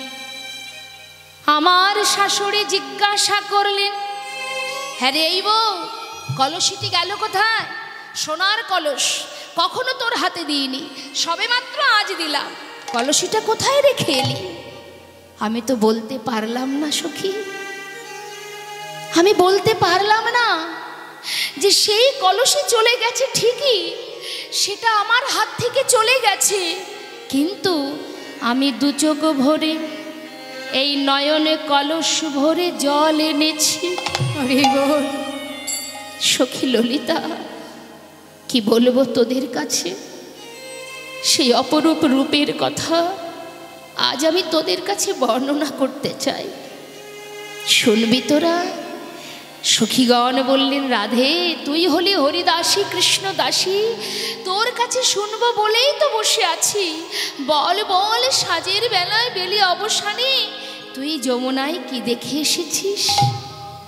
আমার শাশুড়ি জিজ্ঞাসা করলেন, হ্যাঁ রে এই বউ, কলসিটি গেল কোথায়? সোনার কলস, কখনো তোর হাতে দিইনি, সবেমাত্র আজ দিলাম, কলসিটা কোথায় রেখে এলি? আমি তো বলতে পারলাম না সখী, আমি বলতে পারলাম না যে সেই কলসি চলে গেছে ঠিকই, সেটা আমার হাত থেকে চলে গেছে, কিন্তু আমি দু চোখ ভরে এই নয়নে কলস ভরে জল এনেছি। আরে বল সখী ললিতা, কি বলবো তোদের কাছে? সেই অপরূপ রূপের কথা আজ আমি তোদের কাছে বর্ণনা করতে চাই, শুনবি তোরা? সখীগণ বললেন, রাধে তুই হলি হরিদাসী, কৃষ্ণদাসী, তোর কাছে শুনবো বলেই তো বসে আছি। বল বল, সাজের বেলায় বেলি অবসানে তুই যমুনায় কি দেখে এসেছিস?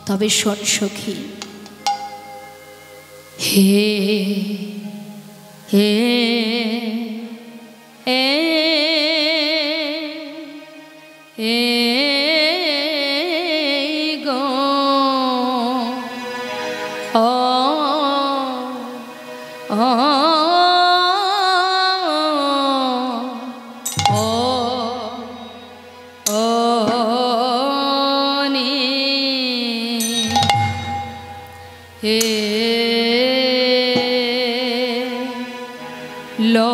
তবে শোন সখী। হে হে হে হে গো ও ও ও ও নে হে লো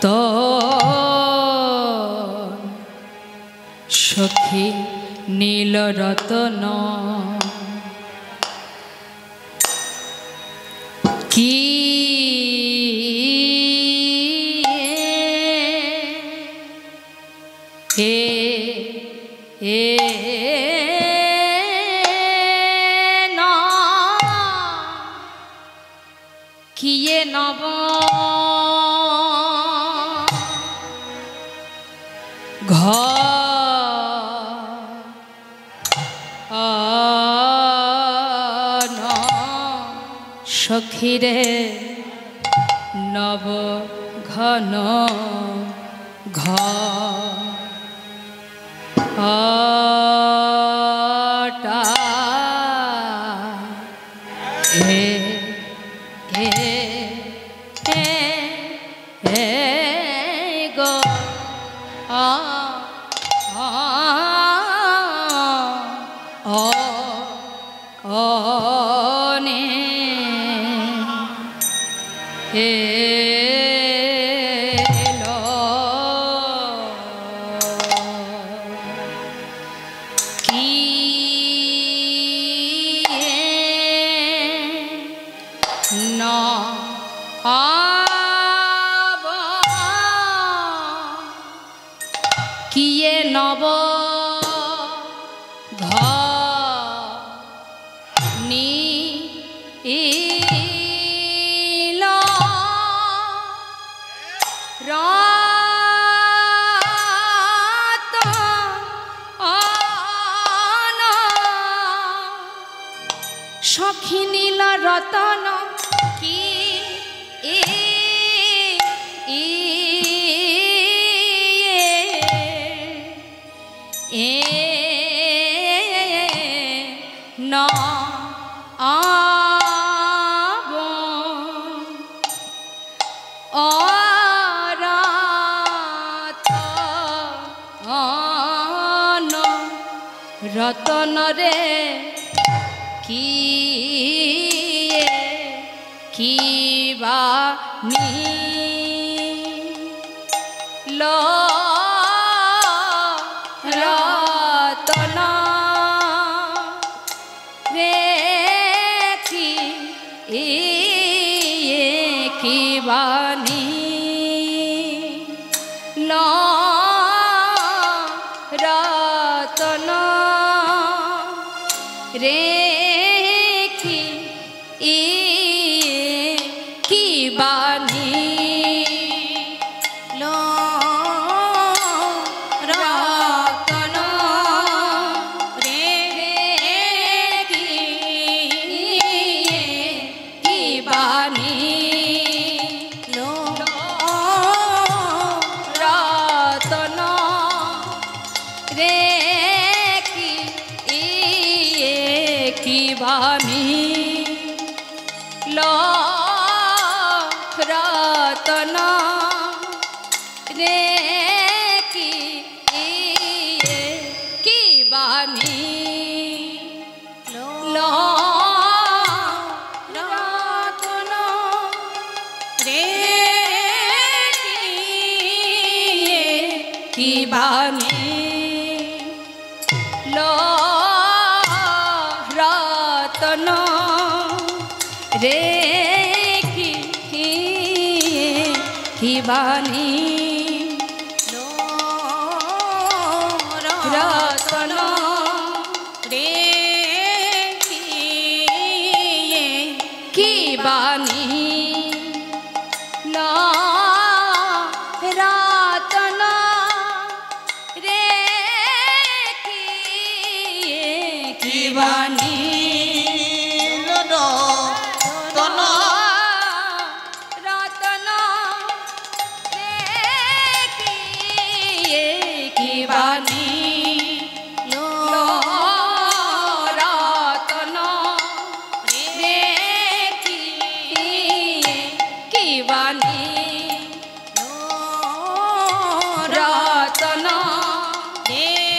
তো সখী নীল রতন কি নব ঘন সখীরে নব ঘন ঘটা গো নে এলো কি না কিয়ে নব ঘনি ইল রাত সখী নীল রতন কি না আব রতন রে কি বা নি রতন রে কি বানি রতন রে কি বানি রতন রে কি বানি রতন রে কি বানি রতন রে কি বানি রতন রে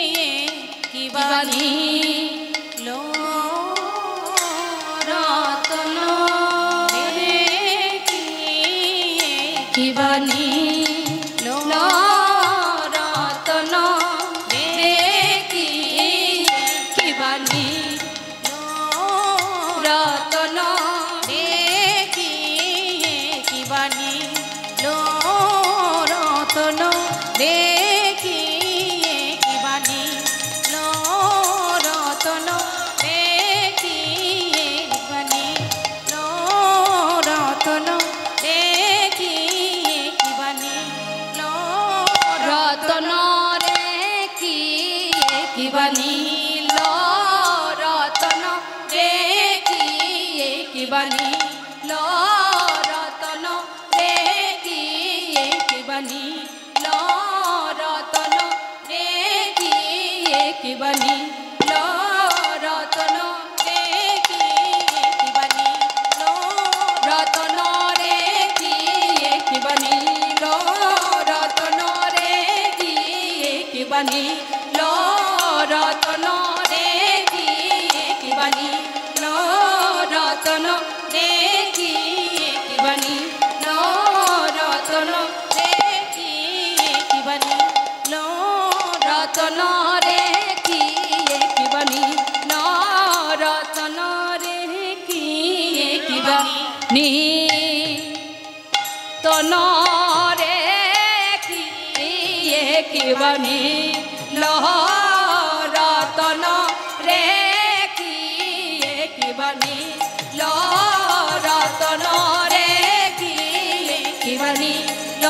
কি বানি রতন রে কি বানি রতন রে কি বানি রতন রে কি বানি নীল রতন রে কি নীল রতন রে কি নীল রতন রে কি নীল রতন রে কি নীল রতন রে কি নীল রতন রে কি নীল রতন রে কি নীল রতন রে কি নীল রতন রে কি নীল রতন রে কি নীল রতন রে কি তন রে কি নীল রতন রে কি নীল রতন রে কি নীল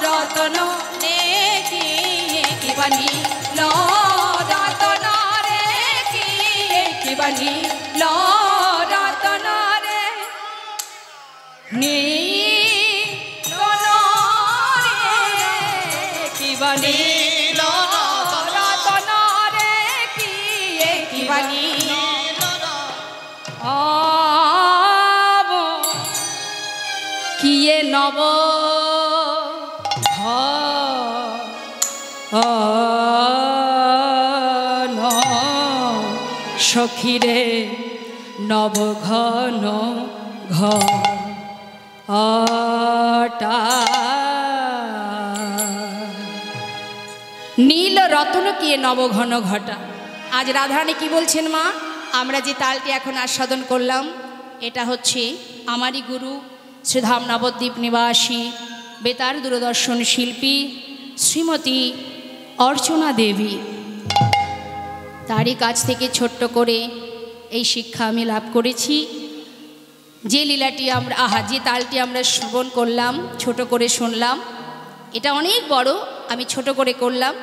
রতন রে কি নীল রতন রে কি নীল রতন রে নীল রতন রে কি আব কিয়ে নব সখীরে নব ঘন ঘটা নীল রতন কিয়ে নবঘন ঘটা। আজ রাধারানী কি বলছেন মা? আমরা যে তালটি এখন আস্বাদন করলাম এটা হচ্ছে আমারই গুরু শ্রীধাম নবদ্বীপ নিবাসী বেতার দূরদর্শন শিল্পী শ্রীমতী অর্চনা দেবী, তারই কাছ থেকে ছোট্ট করে এই শিক্ষা আমি লাভ করেছি। যে লীলাটি আমরা যে তালটি আমরা শ্রবণ করলাম, ছোট করে শুনলাম, এটা অনেক বড়, আমি ছোট করে করলাম।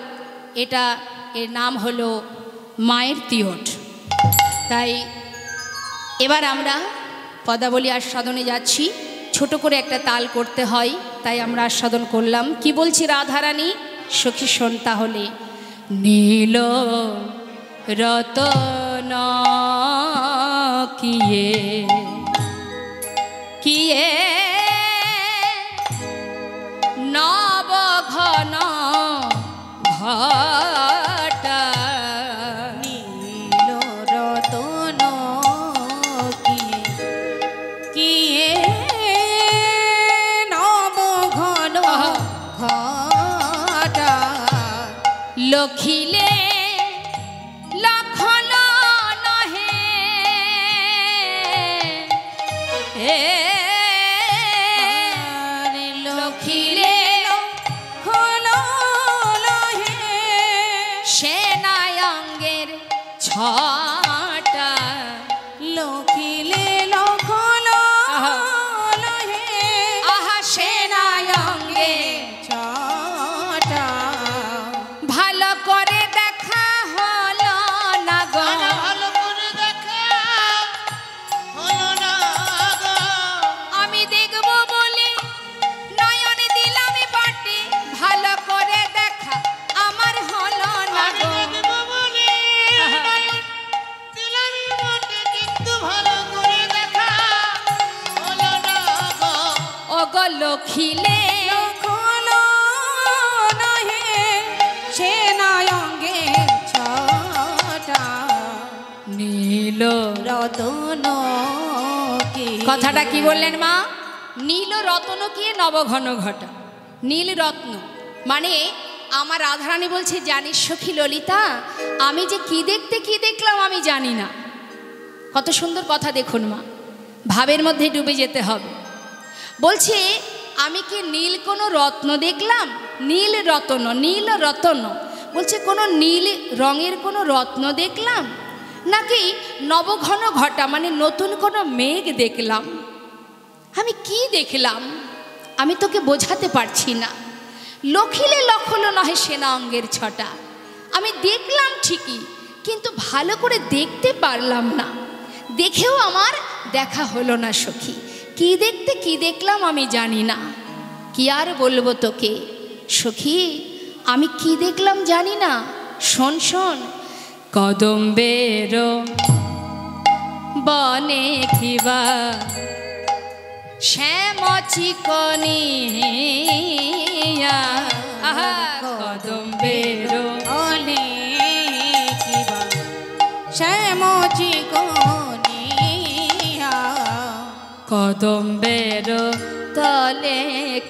এটা এর নাম হলো মায়ের তিয়ট। তাই এবার আমরা পদাবলী আস্বাদনে যাচ্ছি। ছোট করে একটা তাল করতে হয়, তাই আমরা আস্বাদন করলাম। কি বলছি রাধারানী? সখী শোন তাহলে। নীল রতন কিয়ে কিয়ে নব ঘন ঘটা
নীল রতন কিয়ে কিয়ে নব ঘন ঘটা
লখিলে লক্ষণ নহে লখিলে
লক্ষণ নহে
সেনায়ঙ্গের ছটা
লখিলে লক্ষণ
আহা।
নহে
আহা সেনায়ঙ্গে
ছটা
ভালো করে দেখা হলো না গো,
ভালো করে দেখা হলো না গো।
আমি দেখব বলে নয়ন দিলাম বাটে, ভালো করে দেখা আমার হলো না
আমি
গো।
দেখবো বলে নয়ন দিলাম বটে, কিন্তু ভালো করে দেখা হলো না গো।
ও গো লখিলে
লক্ষণ নহে সেনায়ঙ্গে ছটা
নীল
রতন কি
কথাটা কি বললেন মা? নীল রত্ন কি নবঘন ঘটা। নীল রত্ন মানে আমার রাধারানী বলছে, জানিস সখী ললিতা, আমি যে কি দেখতে কি দেখলাম আমি জানি না। কত সুন্দর কথা দেখুন মা, ভাবের মধ্যে ডুবে যেতে হবে। বলছে আমি কি নীল কোনো রত্ন দেখলাম? নীল রতন, নীল রতন বলছে কোনো নীল রঙের কোনো রত্ন দেখলাম, নাকি নবঘন ঘটা মানে নতুন কোনো মেঘ দেখলাম? আমি কি দেখলাম আমি তোকে বোঝাতে পারছি না। লখিলে লখল নহে সেনা অঙ্গের ছটা। আমি দেখলাম ঠিকই, কিন্তু ভালো করে দেখতে পারলাম না, দেখেও আমার দেখা হলো না সখী। কি দেখতে কি দেখলাম আমি জানি না, কি আর বলবো তোকে সখী, আমি কি দেখলাম জানি না। শোন শোন, কদম্বের বনে কিবা শ্যাম চিকনিয়া, কদম্বের
অনেক শ্যাম চিকনিয়া,
কদম্বের তলে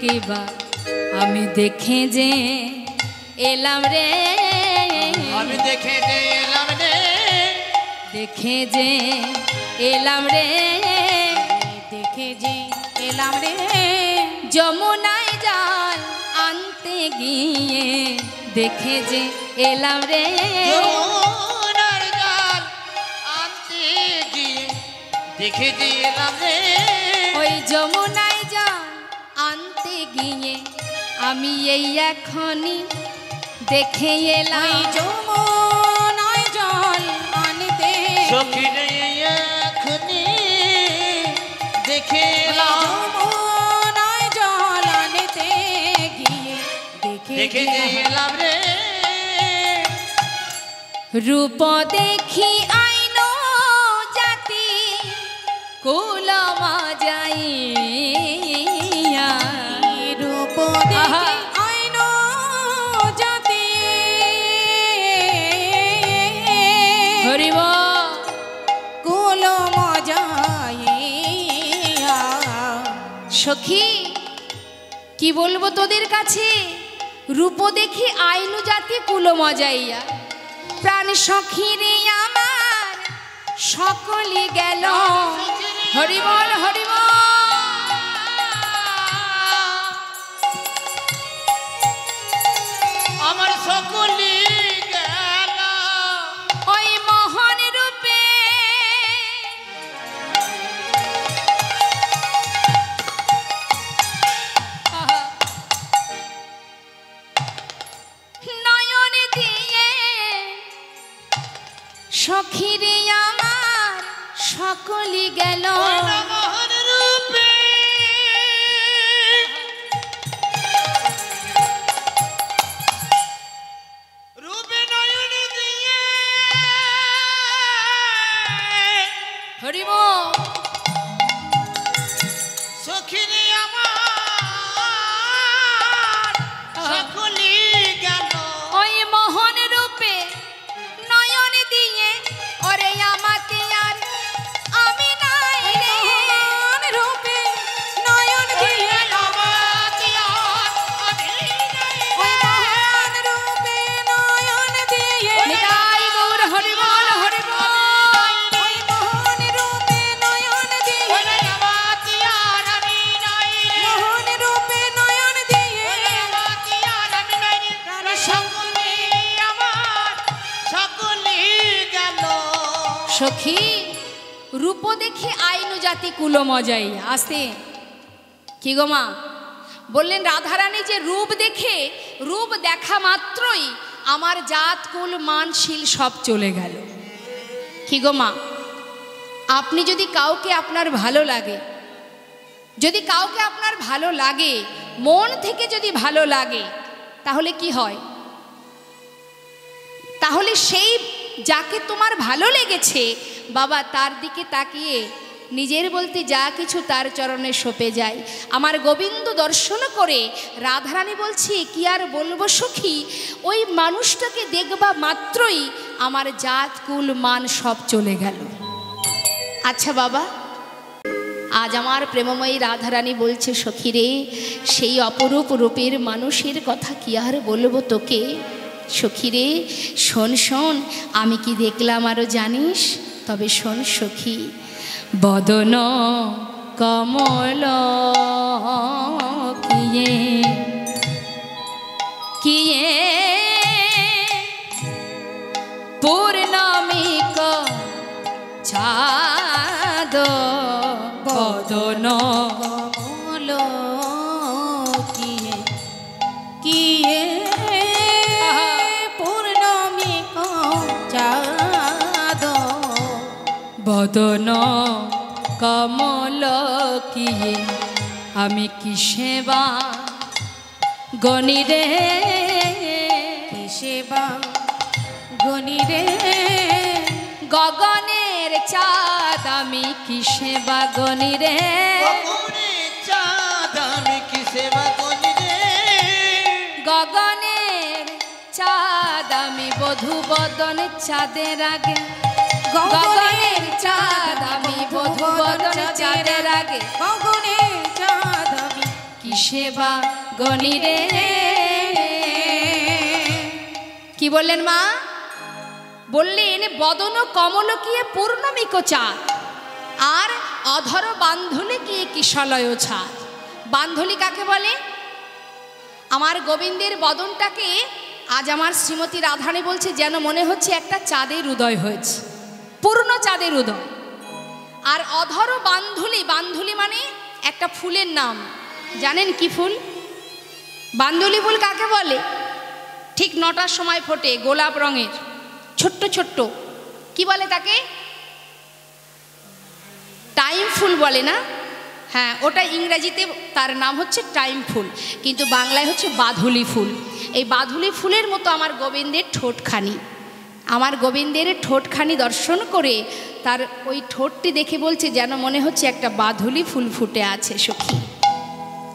কিবা আমি দেখে যে এলাম রে,
আমি দেখে যে এলাম রে,
দেখে যে এলাম রে,
দেখে যে এলাম রে,
যমুনায় জাল আনতে গিয়ে দেখে যে এলাম রে,
যমুনার জাল আনতে গিয়ে দেখে যে এলাম রে,
ওই যমুনায় জাল আনতে গিয়ে আমি এই এখনই দেখে এলাম।
ওই যমুনায় জল আনতে,
সখী রে এখনি দেখে এলাম,
যমুনায় জল আনতে গিয়ে
দেখে যে এলাম রে,
রূপ দেখি আইন জাতি কুলমা যাইয়া,
রূপ
আহা।
দেখি আইন জাতি,
হরিব
কুল মজাইয়া,
সখী কি বলবো তোদের কাছে, রূপ দেখি আইনু জাতি কুল মজাইয়া, প্রাণ সখী রে আমার সকলে গেল, হরিবল হরিবল।
আমার সকলি গেল,
ওই মহান রূপে নয়ন দিয়ে সখী রে আমার সকলে গেল,
মহান রূপে রূপে নয়ন দিয়ে
হরিব
সখিনী আমার সকলি গেল,
ওই মোহন রূপে নয়ন দিয়ে ওরে আমাকে আর আমি নাই রে,
মহান রূপে নয়ন দিয়ে,
আমাকে আর আমি নাই
ওই মহান রূপে নয়ন দিয়ে,
নিতাই গৌর হরিবল হরিবল।
ওই মহান রূপে নয়ন দিয়ে,
ওরে আমাকে আর আমি নাই রে,
মহান রূপে নয়ন দিয়ে,
ওরে আমাকে আর আমি নাই রে, সকলি আমার সকলি গেল,
সখী রূপ দেখি আইনু জাতি কুল মজাই আসতে কি গো মা বললেন রাধারানী যে রূপ দেখে, রূপ দেখা মাত্রই আমার জাত কুল মানশীল সব চলে গেল। কি গো মা, আপনি যদি কাউকে আপনার ভালো লাগে, যদি কাউকে আপনার ভালো লাগে, মন থেকে যদি ভালো লাগে, তাহলে কি হয়? তাহলে সেই যাকে তোমার ভালো লেগেছে বাবা, তার দিকে তাকিয়ে নিজের বলতে যা কিছু তার চরণে সঁপে যায়। আমার গোবিন্দ দর্শন করে রাধারানী বলছি কি আর বলবো সখী, ওই মানুষটাকে দেখবা মাত্রই আমার জাত কুল মান সব চলে গেল। আচ্ছা বাবা, আজ আমার প্রেমময়ী রাধারানী বলছে সখী রে, সেই অপরূপ রূপের মানুষের কথা কি আর বলবো তোকে সখী রে। শোন শোন, আমি কি দেখলাম আরো জানিস? তবে শোন সখী, বদন কমল কিয়ে কিয়ে পূর্ণমিক চাঁদ, বদন
কমল কিয়ে কিয়ে পূর্ণমি
বদন কমল কিয়ে আমি কি সেবা গণিরে
কি সেবা গণিরে
গগনের চাঁদ আমি কি সেবা গণিরে
গগনের চাঁদ আমি কি সেবা গণিরে
গগনের চাঁদ আমি বধূ বদন চাঁদের আগে গগনের চাঁদ আমি বধূ বদন চাঁদের আগে
গগনের চাঁদ আমি
কি সেবা গণিরে কি বললেন মা বললেন বদন কমল কিয়ে পূর্ণমিক চাঁদ আর অধর বান্ধুলি কিয়ে কিশলয় ছাদ বান্ধুলি কাকে বলে আমার গোবিন্দের বদনটাকে আজ আমার শ্রীমতী রাধারানী বলছে যেন মনে হচ্ছে একটা চাঁদের উদয় হয়েছে পূর্ণ চাঁদের উদয় আর অধর বান্ধুলি বান্ধুলি মানে একটা ফুলের নাম জানেন কি ফুল বান্ধুলি ফুল কাকে বলে ঠিক 9টার সময় ফোটে গোলাপ রঙের ছোট্ট ছোট্ট কি বলে তাকে টাইম ফুল বলে না হ্যাঁ ওটা ইংরেজিতে তার নাম হচ্ছে টাইম ফুল কিন্তু বাংলায় হচ্ছে বাধুলি ফুল এই বাধুলি ফুলের মতো আমার গোবিন্দের ঠোঁটখানি আমার গোবিন্দের ঠোঁটখানি দর্শন করে তার ওই ঠোঁটটি দেখে বলছে যেন মনে হচ্ছে একটা বাধুলি ফুল ফুটে আছে সখী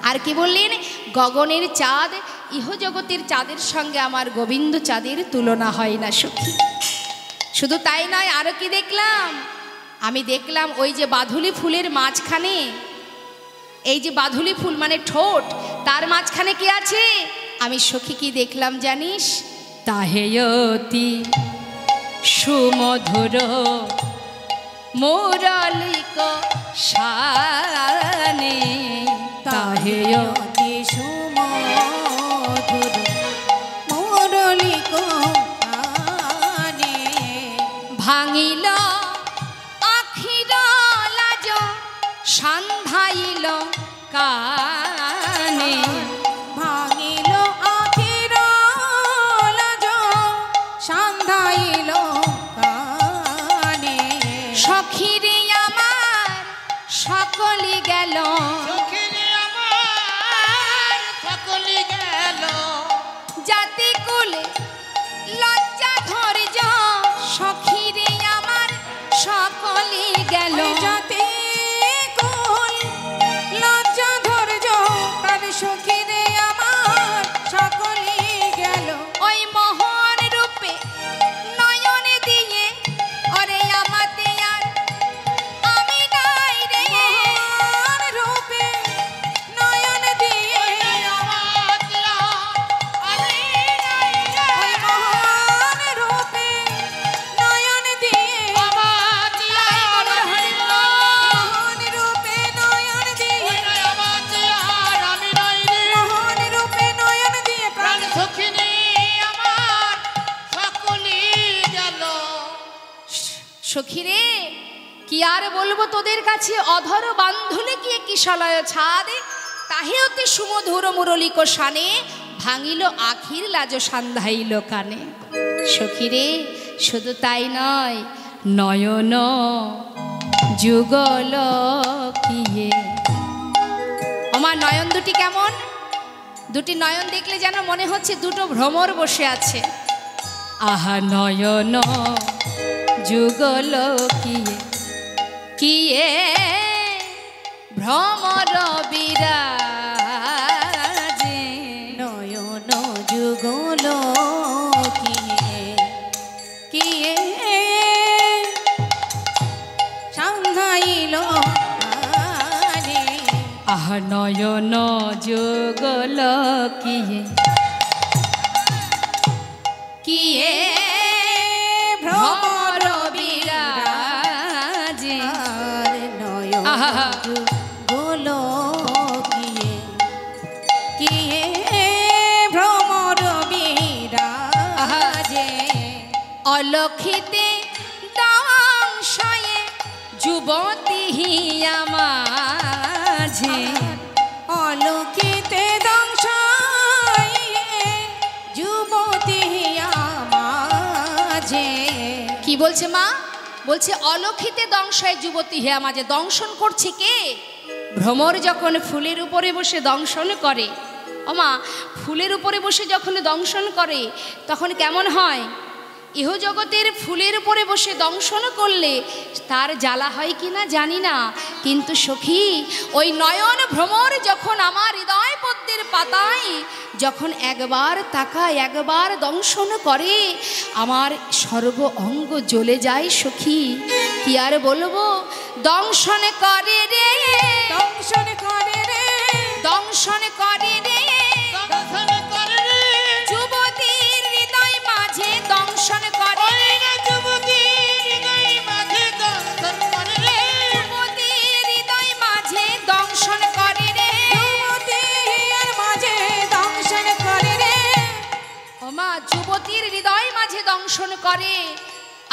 আর কি বললেন গগনের চাঁদ ইহজগতের চাঁদের সঙ্গে আমার গোবিন্দ চাঁদের তুলনা হয় না সখী শুধু তাই নয় আরও কি দেখলাম আমি দেখলাম ওই যে বাধুলি ফুলের মাঝখানে এই যে বাধুলি ফুল মানে ঠোঁট তার মাঝখানে কি আছে আমি সখী কি দেখলাম জানিস তাহেয়তি সুমধুর মুরলিক শানে তাহেয়তি
সুমধুর মুরলিক শানে
ভাঙিল আখির লাজ সান্ধাইল কানে
ভাঙিল আখির লাজ সান্ধাইল কানে
সখীরে আমার সকলি গেল
সখিরে আমার সকলি গেল
জাতি কুলে লজ্জা ধৈর্য সখীরে আমার সকলি গেল
জাতি কুল লজ্জা ধৈর্য তার সখীরে আমার সকলি গেল
ওই মোহন রূপে নয়নে দিয়ে ওরে আমাতে আর আমি নাই রে
মহান রূপে নয়ন দিয়ে
আমার দিয়া আমি নাই রে
ওই মহান রূপে নয়ন দিয়ে
আমার দিয়া আমি
মহান রূপে নয়ন দিয়ে
ওই নাই আমার দিয়া আমি নাই রে
মহান রূপে নয়ন দিয়ে
প্রাণ
প্রাণ
সখিনী আমার সকলি গেল
সখীরে কি আর বলবো তোদের কাছে অধর বান্ধুলে গিয়ে কিশলয় ছাদ তাহে অতি সুমধুর মুরলিক শানে ভাঙিল আখির লাজ সান্ধাইল কানে সখীরে শুধু তাই নয় নয়ন যুগল কিয়ে আমার নয়ন দুটি কেমন দুটি নয়ন দেখলে যেন মনে হচ্ছে দুটো ভ্রমর বসে আছে আহা নয়ন যুগল কিয়ে কিয়ে ভ্রমর বিরাজে
নয়ন যুগল কিয়ে কিয়ে সান্ধাইল কানে
আহা নয়ন যুগল কিয়ে কিয়ে ভ্রমর বিরাজে
আর নয়ন
আহা।
যুগল কিয়ে কিয়ে ভ্রমর বিরাজে
অলক্ষিতে দাংশয়ে যুবতী মাঝে
অলোকিতে দংশাইয়ে যুবতী মাঝে
কি বলছে মা বলছে অলক্ষিতে দংশায় যুবতী হে আমাকে দংশন করছে কে? ভ্রমর যখন ফুলের উপরে বসে দংশন করে, ওমা ফুলের উপরে বসে যখন দংশন করে তখন কেমন হয়? ইহজগতের ফুলের উপরে বসে দংশন করলে তার জ্বালা হয় কি না জানি না, কিন্তু সখী ওই নয়ন ভ্রমর যখন আমার হৃদয় পদ্মের পাতায় যখন একবার তাকায়, একবার দংশন করে, আমার সর্ব অঙ্গ জ্বলে যায় সখী। কি আর বলবো? দংশন করে রে,
দংশন করে রে,
দংশন করে রে,
দংশন করে রে,
যুবতীর হৃদয় মাঝে দংশন করে
ওই রে যুবতীর হৃদয় মাঝে দংশন করে রে,
যুবতীর হৃদয় মাঝে দংশন করে রে,
যুবতীর মাঝে দংশন করে রে।
ওমা যুবতীর হৃদয় মাঝে দংশন করে।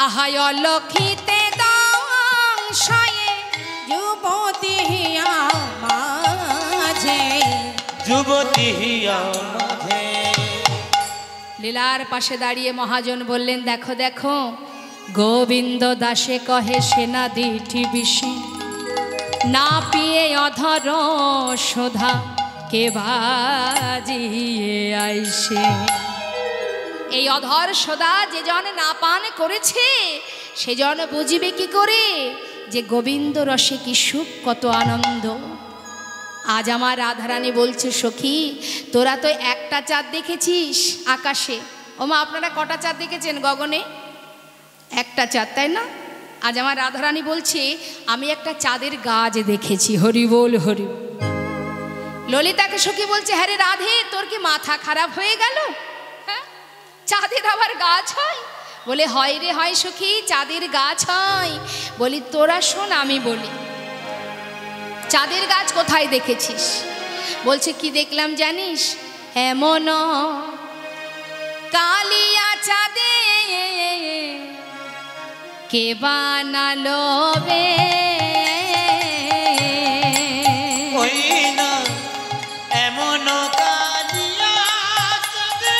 আহায় অলক্ষিতে দংশয়ে
যুবতী মাঝে,
যুবতী মাঝে।
লীলার পাশে দাঁড়িয়ে মহাজন বললেন, দেখো দেখো গোবিন্দ দাসে কহে সেনা দিঠি বিষে, না পিয়ে অধর শোধা কে বাজিয়ে আইসে। এই অধর সদা যে জন না পান করেছে সেজন বুঝিবে কি করে যে গোবিন্দ রসে কি সুখ, কত আনন্দ। আজ আমার রাধারানী বলছে, সখী তোরা তো একটা চাঁদ দেখেছিস আকাশে। ওমা আপনারা কটা চাঁদ দেখেছেন গগনে? একটা চাঁদ, তাই না? আজ আমার রাধারানী বলছে, আমি একটা চাঁদের গাছ দেখেছি। হরি বল হরি। ললিতাকে সখী বলছে, হ্যাঁ রে রাধে, তোর কি মাথা খারাপ হয়ে গেল? হ্যাঁ, চাঁদের আবার গাছ হয়? বলে হয় রে হয় সখী, চাঁদের গাছ হয়। বলি তোরা শোন আমি বলি, চাঁদের গাছ কোথায় দেখেছিস? বলছে কি দেখলাম জানিস? এমন কালিয়া চাঁদে কে বানালো বে,
ওই না এমন কালিয়া চাঁদে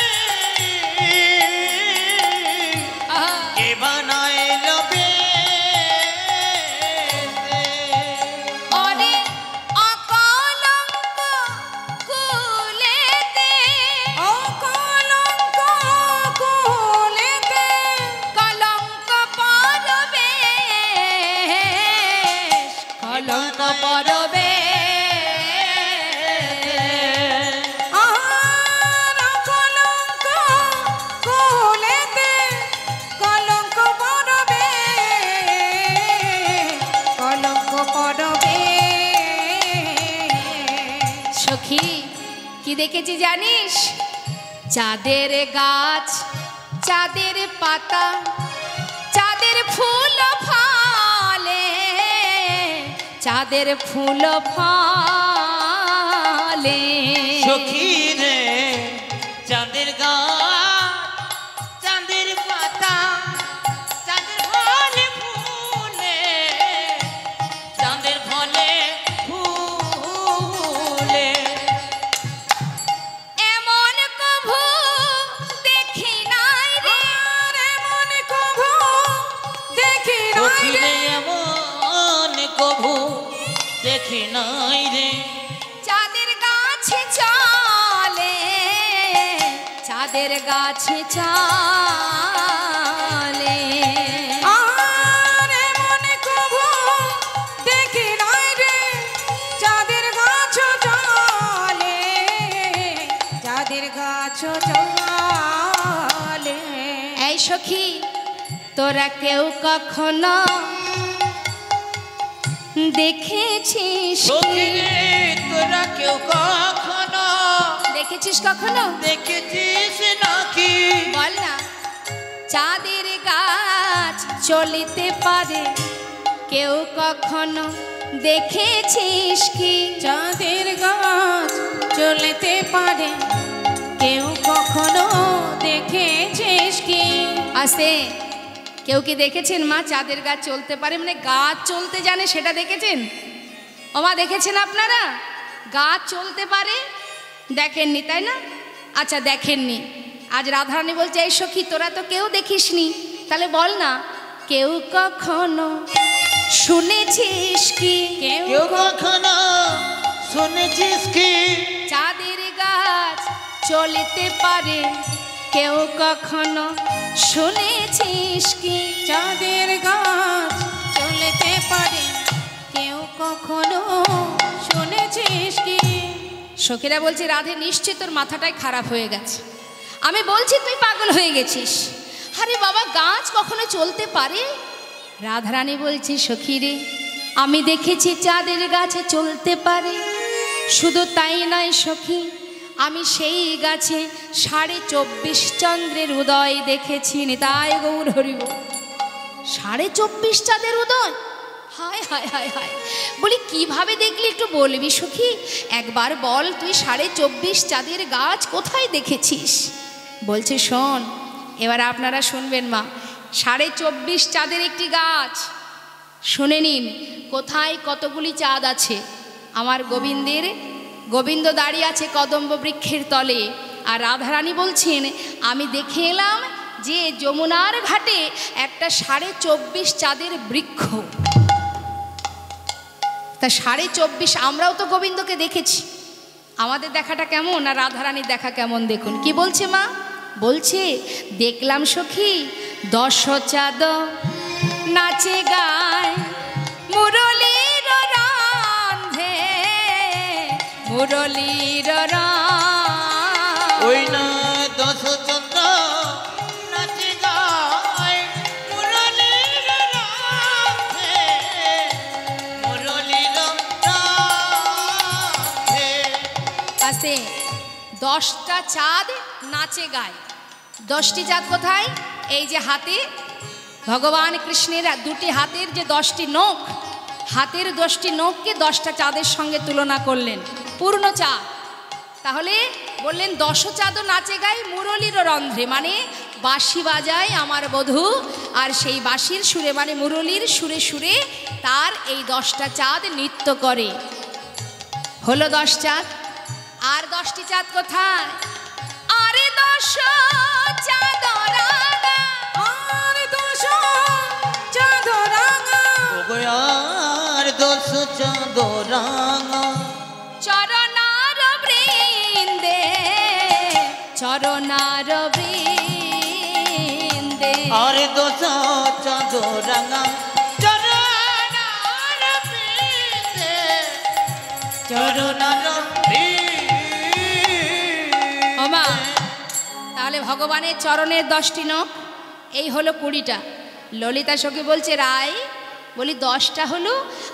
কে বানাইলো বে,
অরে অকলঙ্ক কুলেতে,
অকলঙ্ক কুলেতে,
কলঙ্ক পরবে, কলঙ্ক পরবে।
আর কলঙ্ক কুলেতে কলঙ্ক পড়বে, কলঙ্ক পড়বে।
সখী কি দেখেছি জানিস? চাঁদের গাছ, চাঁদের পাতা, চাঁদের ফুল ফলে, চাঁদের ফুল ফলে।
সখী রে চাঁদের গাছ, চাঁদের পাতা, চাঁদের ফলে ফুলে, চাঁদের ফলে ফুলে।
এমন কভু দেখি নাই রে,
আর এমন কভু দেখি নাই
সখী
রে,
রে এমন কভু দেখি নাই রে,
চাঁদের গাছে চলে, চাঁদের গাছে চলে।
আর এমন কভু দেখি নাই রে, চাঁদের গাছ চলে, চাঁদের গাছ চলে।
এই সখী তোরা কেউ কখনো দেখেছিস কি?
সখী রে তোরা কেউ কখনো
দেখেছিস কখনো?
দেখেছিস নাকি?
বল না। চাঁদের গাছ চলিতে পারে, কেউ কখনো দেখেছিস কি?
চাঁদের গাছ চলতে পারে, কেউ কখনো দেখেছিস কি?
আসে কেউ কি দেখেছেন মা চাঁদের গাছ চলতে পারে? মানে গাছ চলতে জানে সেটা দেখেছেন? ওমা দেখেছেন আপনারা? গাছ চলতে পারে দেখেননি, তাই না? আচ্ছা দেখেননি। আজ রাধারানী বলছে, এই সখী তোরা তো কেউ দেখিসনি, তাহলে বল না কেউ কখনো শুনেছিস কি?
কেউ কখনো শুনেছিস কি?
চাঁদের গাছ চলতে পারে, কেউ কখনো শুনেছিস কি?
চাঁদের গাছ চলতে পারে, কেউ কখনো শুনেছিস কি?
সখীরা বলছে রাধে নিশ্চয় তোর মাথাটাই খারাপ হয়ে গেছে, আমি বলছি তুই পাগল হয়ে গেছিস। আরে বাবা, গাছ কখনো চলতে পারে? রাধারানী বলছে সখী রে, আমি দেখেছি চাঁদের গাছে চলতে পারে, শুধু তাই নয় সখী, আমি সেই গাছে 24.5 চন্দ্রের উদয় দেখেছি। নিতাই গৌর হরিব। 24.5 চাঁদের উদয়? হায় হায় হায় হায়, বলি কিভাবে দেখলি একটু বলবি সখী? একবার বল, তুই 24.5 চাঁদের গাছ কোথায় দেখেছিস? বলছে শোন, এবার আপনারা শুনবেন মা। 24.5 চাঁদের একটি গাছ, শুনে নিন কোথায় কতগুলি চাঁদ আছে। আমার গোবিন্দ দাঁড়িয়ে আছে কদম্ব বৃক্ষের তলে, আর রাধারানী বলছেন আমি দেখে এলাম যে যমুনার ঘাটে একটা 24.5 চাঁদের বৃক্ষ। তা 24.5, আমরাও তো গোবিন্দকে দেখেছি, আমাদের দেখাটা কেমন আর রাধারানীর দেখা কেমন দেখুন। কি বলছে মা? বলছে দেখলাম সখী 10 চাঁদ নাচে গায় মুরলীর রাধে, মুরলীর
ওই না 10 চন্দ্র নাচে গায় মুরলীর রাধে, মুরলীর রাধে।
কাছে 10টা চাঁদ নাচে গায়। 10টি চাঁদ কোথায়? এই যে হাতে ভগবান কৃষ্ণের 2টি হাতের যে 10টি নখ, হাতের 10টি নখকে 10টা চাঁদের সঙ্গে তুলনা করলেন, পূর্ণ চাঁদ। তাহলে বললেন 10 চাঁদও নাচে গায় মুরলীর রন্ধ্রে, মানে বাঁশি বাজায় আমার বধূ, আর সেই বাঁশির সুরে মানে মুরলীর সুরে সুরে তার এই 10টা চাঁদ নৃত্য করে। হলো 10 চাঁদ। আর 10টি চাঁদ কোথায়? আরে 10 চাঁদ রাঙা,
আর 10 চাঁদ রাঙা,
ওগো আর 10 চাঁদ রাঙা,
চরণার বৃন্দে, চরণার বৃন্দে।
আর 10 চাঁদ রাঙা, চরণার বৃন্দে, চরণার বৃন্দে।
ওমা, তাহলে ভগবানের চরণের 10টি নখ, এই হলো 20টা। ললিতা সখী বলছে রায়, বলি 10টা হলো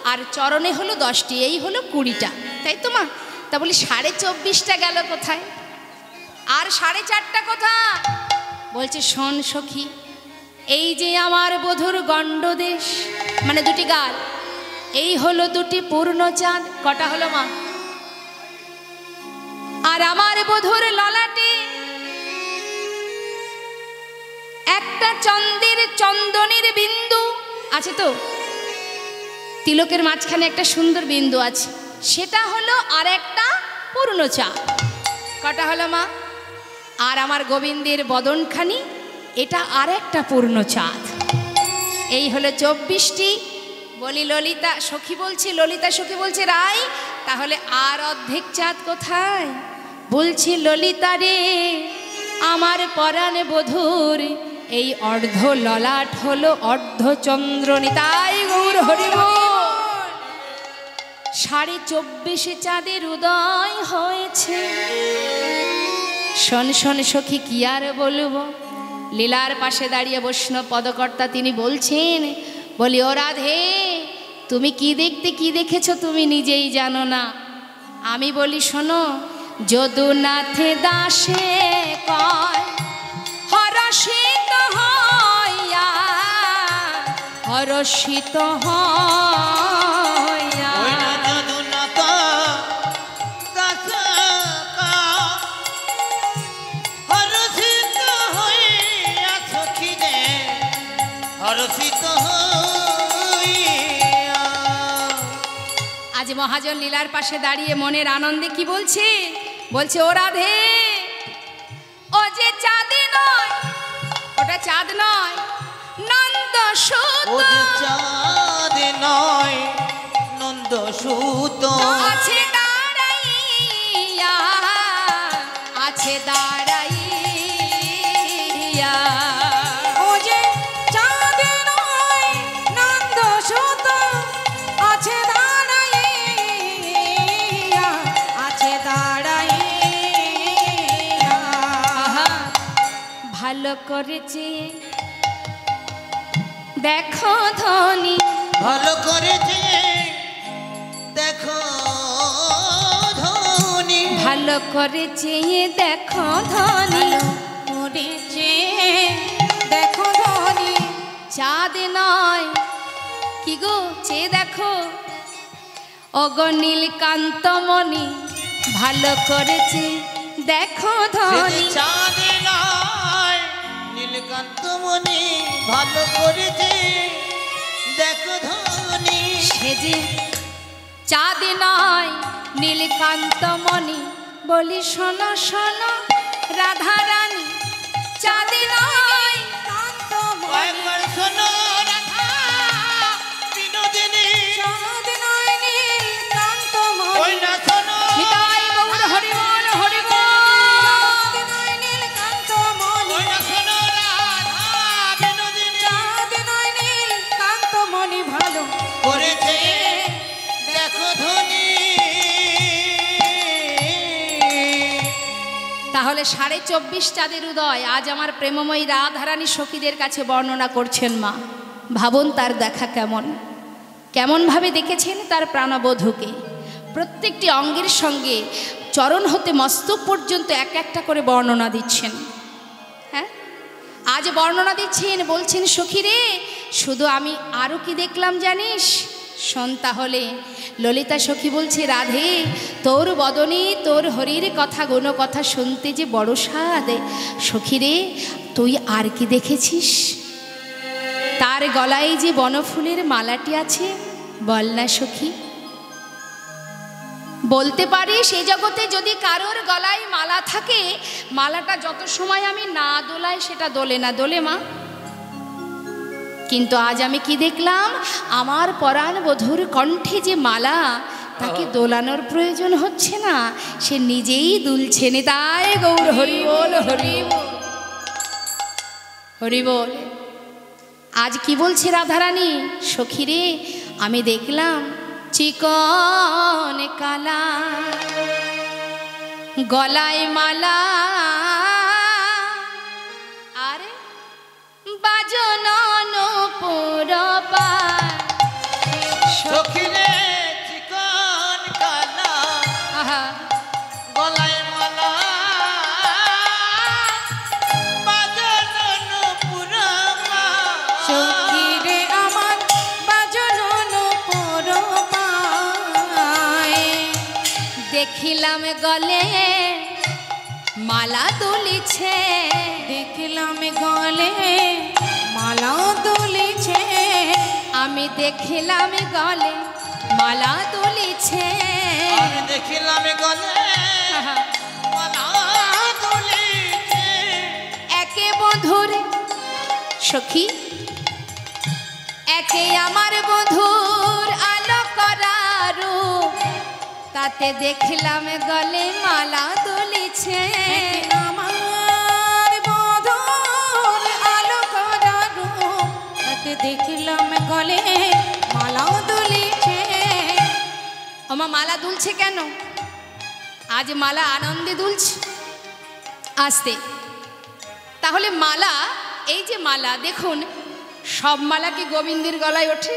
আর চরণে হলো 10টি, এই হলো 20টা, তাই তো মা? তা বলি 24.5টা গেল কোথায়? আর 4.5টা কোথায়? বলছে শোন সখী, এই যে আমার বধূর গণ্ডদেশ মানে 2টি গাল, এই হলো 2টি পূর্ণ চাঁদ। কটা হলো মা? আর আমার বধূর ললাটে একটা চন্দনের বিন্দু আছে, তো তিলকের মাঝখানে একটা সুন্দর বিন্দু আছে, সেটা হলো আর একটা পূর্ণ চাঁদ। কটা হলো মা? আর আমার গোবিন্দের বদনখানি, এটা আর একটা পূর্ণ চাঁদ। এই হলো 24টি। বলি ললিতা সখী বলছে, ললিতা সখী বলছে রায়, তাহলে আর অর্ধেক চাঁদ কোথায়? বলছি ললিতা রে, আমার পরাণ বধূর এই অর্ধ ললাট হলো অর্ধচন্দ্র। নিতাই গৌর হরিব। 24.5 চাঁদের উদয় হয়েছে। শোন শোন সখী, কি আর বলবো। লীলার পাশে দাঁড়িয়ে বৈষ্ণব পদকর্তা তিনি বলছেন, বলি ও রাধে, তুমি কি দেখেছো তুমি নিজেই জানো না। আমি বলি শোনো, যদুনাথে দাসে কয় হরষিত হইয়া, হরষিত হইয়া।
ওই না যদুনাথ দাসে কয় হরষিত হইয়া, সখী রে হরষিত হইয়া।
আজ মহাজন লীলার পাশে দাঁড়িয়ে মনের আনন্দে কি বলছে? বলছে ও রাধে, ও যে চাঁদ নয়, ওটা চাঁদ নয়, নন্দ
চাঁদ নয় নন্দ সুত
আছে দাঁড়াইয়া, আছে দাঁড়াইয়া।
ও যে চাঁদ নয় নন্দ সুত আছে দাঁড়াইয়া, আছে দাঁড়াইয়া।
আহা, ভালো করেছে দেখো ধনী,
ভালো করেছে দেখো ধনী
ভালো করেছে দেখো ধনী,
করেছে দেখো ধনী।
চাঁদ নয় কি গো চেয়ে দেখো, ওগো নীলকান্তমণি ভালো করেছে দেখো ধনী।
চাঁদ নয় নীলকান্তমণি ভালো করেছে দেখো ধনী
সে যে চাঁদ নয় নীলকান্তমণি, বলি শোনো শোনো রাধারানী, চাঁদ নয়
কয়েকবার শোনো রাধা বিনোদিনী
চাঁদ নয় নীলকান্তমণি,
ওই না শোনো
নিতাই গৌর হরি বল হরি বল।
চাঁদ নয় নীলকান্তমণি,
ওই না শোনো রাধা বিনোদিনী
চাঁদ নয় নীলকান্তমণি ভালো
করেছে দেখো ধনী।
তাহলে 24.5 চাঁদের উদয় আজ আমার প্রেমময়ী রাধারানী সখীদের কাছে বর্ণনা করছেন মা। ভাবুন তার দেখা কেমন, কেমনভাবে দেখেছেন তার প্রাণবধূকে। প্রত্যেকটি অঙ্গের সঙ্গে চরণ হতে মস্তক পর্যন্ত এক একটা করে বর্ণনা দিচ্ছেন। হ্যাঁ, আজ বর্ণনা দিচ্ছেন, বলছেন সখী রে শুধু আমি আরও কি দেখলাম জানিস, শোন তাহলে। ললিতা সখী বলছে, রাধে তোর বদনে তোর হরির কথা গুণ কথা শুনতে যে বড় স্বাদ। সখী রে তুই আর কি দেখেছিস? তার গলায় যে বনফুলের মালাটি আছে, বল না সখী। বলতে পারিস এই জগতে যদি কারোর গলায় মালা থাকে, মালাটা যত সময় আমি না দোলাই সেটা দোলে না, দোলে মা? কিন্তু আজ আমি কি দেখলাম, আমার পরাণ বধূর কণ্ঠে যে মালা, তাকে দোলানোর প্রয়োজন হচ্ছে না, সে নিজেই দুলছে। নিতাই গৌর হরি বল হরি বল হরি বল। আজ কি বলছে রাধারানী, সখী রে আমি দেখলাম চিকন কালা গলায় মালা, আর বাজনন পুরপা।
সখী রে চিকন কালা
আহা,
গলায় মালা বাজনন পুরমা।
সখী রে আমার বাজনন পুরপায়,
দেখিলাম গলে মালা দুলিছে,
দেখলাম গলে মালা দুলিছে,
আমি দেখিলাম গলে মালা দুলিছে।
আমি দেখিলাম গলে
আহা,
মালা দুলিছে।
একে বধুর সখী, একে আমার বধুর আলো করা রূপ, তাতে দেখলাম গলে মালা দুলিছে।
আমার বধূর আলো করা রূপ, তাতে দেখলাম গলে মালা দুলিছে।
ওমা মালা দুলছে কেন? আজ মালা আনন্দে দুলছে। আসতে তাহলে মালা, এই যে মালা দেখুন, সব মালা কি গোবিন্দের গলায় ওঠে?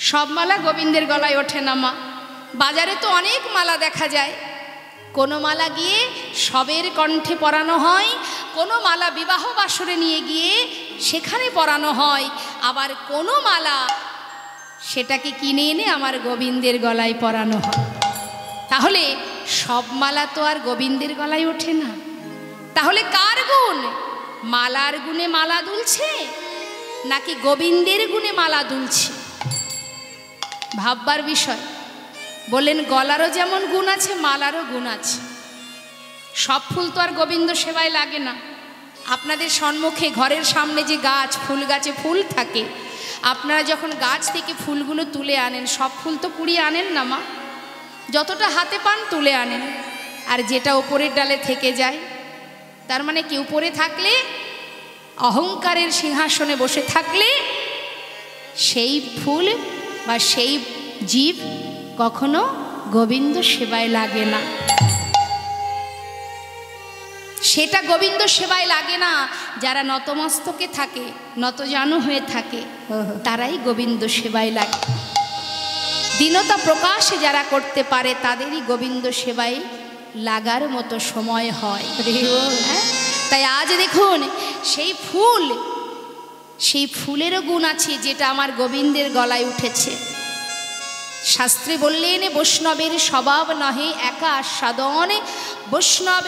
সব মালা গোবিন্দের গলায় ওঠে না মা। বাজারে তো অনেক মালা দেখা যায়, কোনো মালা গিয়ে সবের কণ্ঠে পরানো হয়, কোনো মালা বিবাহ বাসরে নিয়ে গিয়ে সেখানে পরানো হয়, আবার কোনো মালা সেটাকে কিনে এনে আমার গোবিন্দের গলায় পরানো হয়। তাহলে সব মালা তো আর গোবিন্দের গলায় ওঠে না। তাহলে কার গুণ? মালার গুণে মালা দুলছে নাকি গোবিন্দের গুণে মালা দুলছে? ভাববার বিষয়। বললেন গলারও যেমন গুণ আছে, মালারও গুণ আছে। সব ফুল তো আর গোবিন্দ সেবায় লাগে না। আপনাদের সম্মুখে ঘরের সামনে যে গাছ, ফুল গাছে ফুল থাকে, আপনারা যখন গাছ থেকে ফুলগুলো তুলে আনেন, সব ফুল তো কুড়িয়ে আনেন না মা, যতটা হাতে পান তুলে আনেন, আর যেটা ওপরের ডালে থেকে যায়, তার মানে কি উপরে থাকলে, অহংকারের সিংহাসনে বসে থাকলে সেই ফুল বা সেই জীব কখনো গোবিন্দ সেবায় লাগে না, সেটা গোবিন্দ সেবায় লাগে না। যারা নতমস্তকে থাকে, নতজানু হয়ে থাকে, তারাই গোবিন্দ সেবায় লাগে। দীনতা প্রকাশে যারা করতে পারে তাদেরই গোবিন্দ সেবায় লাগার মতো সময় হয়। হ্যাঁ, তাই আজ দেখুন সেই ফুল, সেই ফুলেরও গুণ আছে যেটা আমার গোবিন্দের গলায় উঠেছে। শাস্ত্রে বললেন বৈষ্ণবের স্বভাব নহে একা সাধন, বৈষ্ণব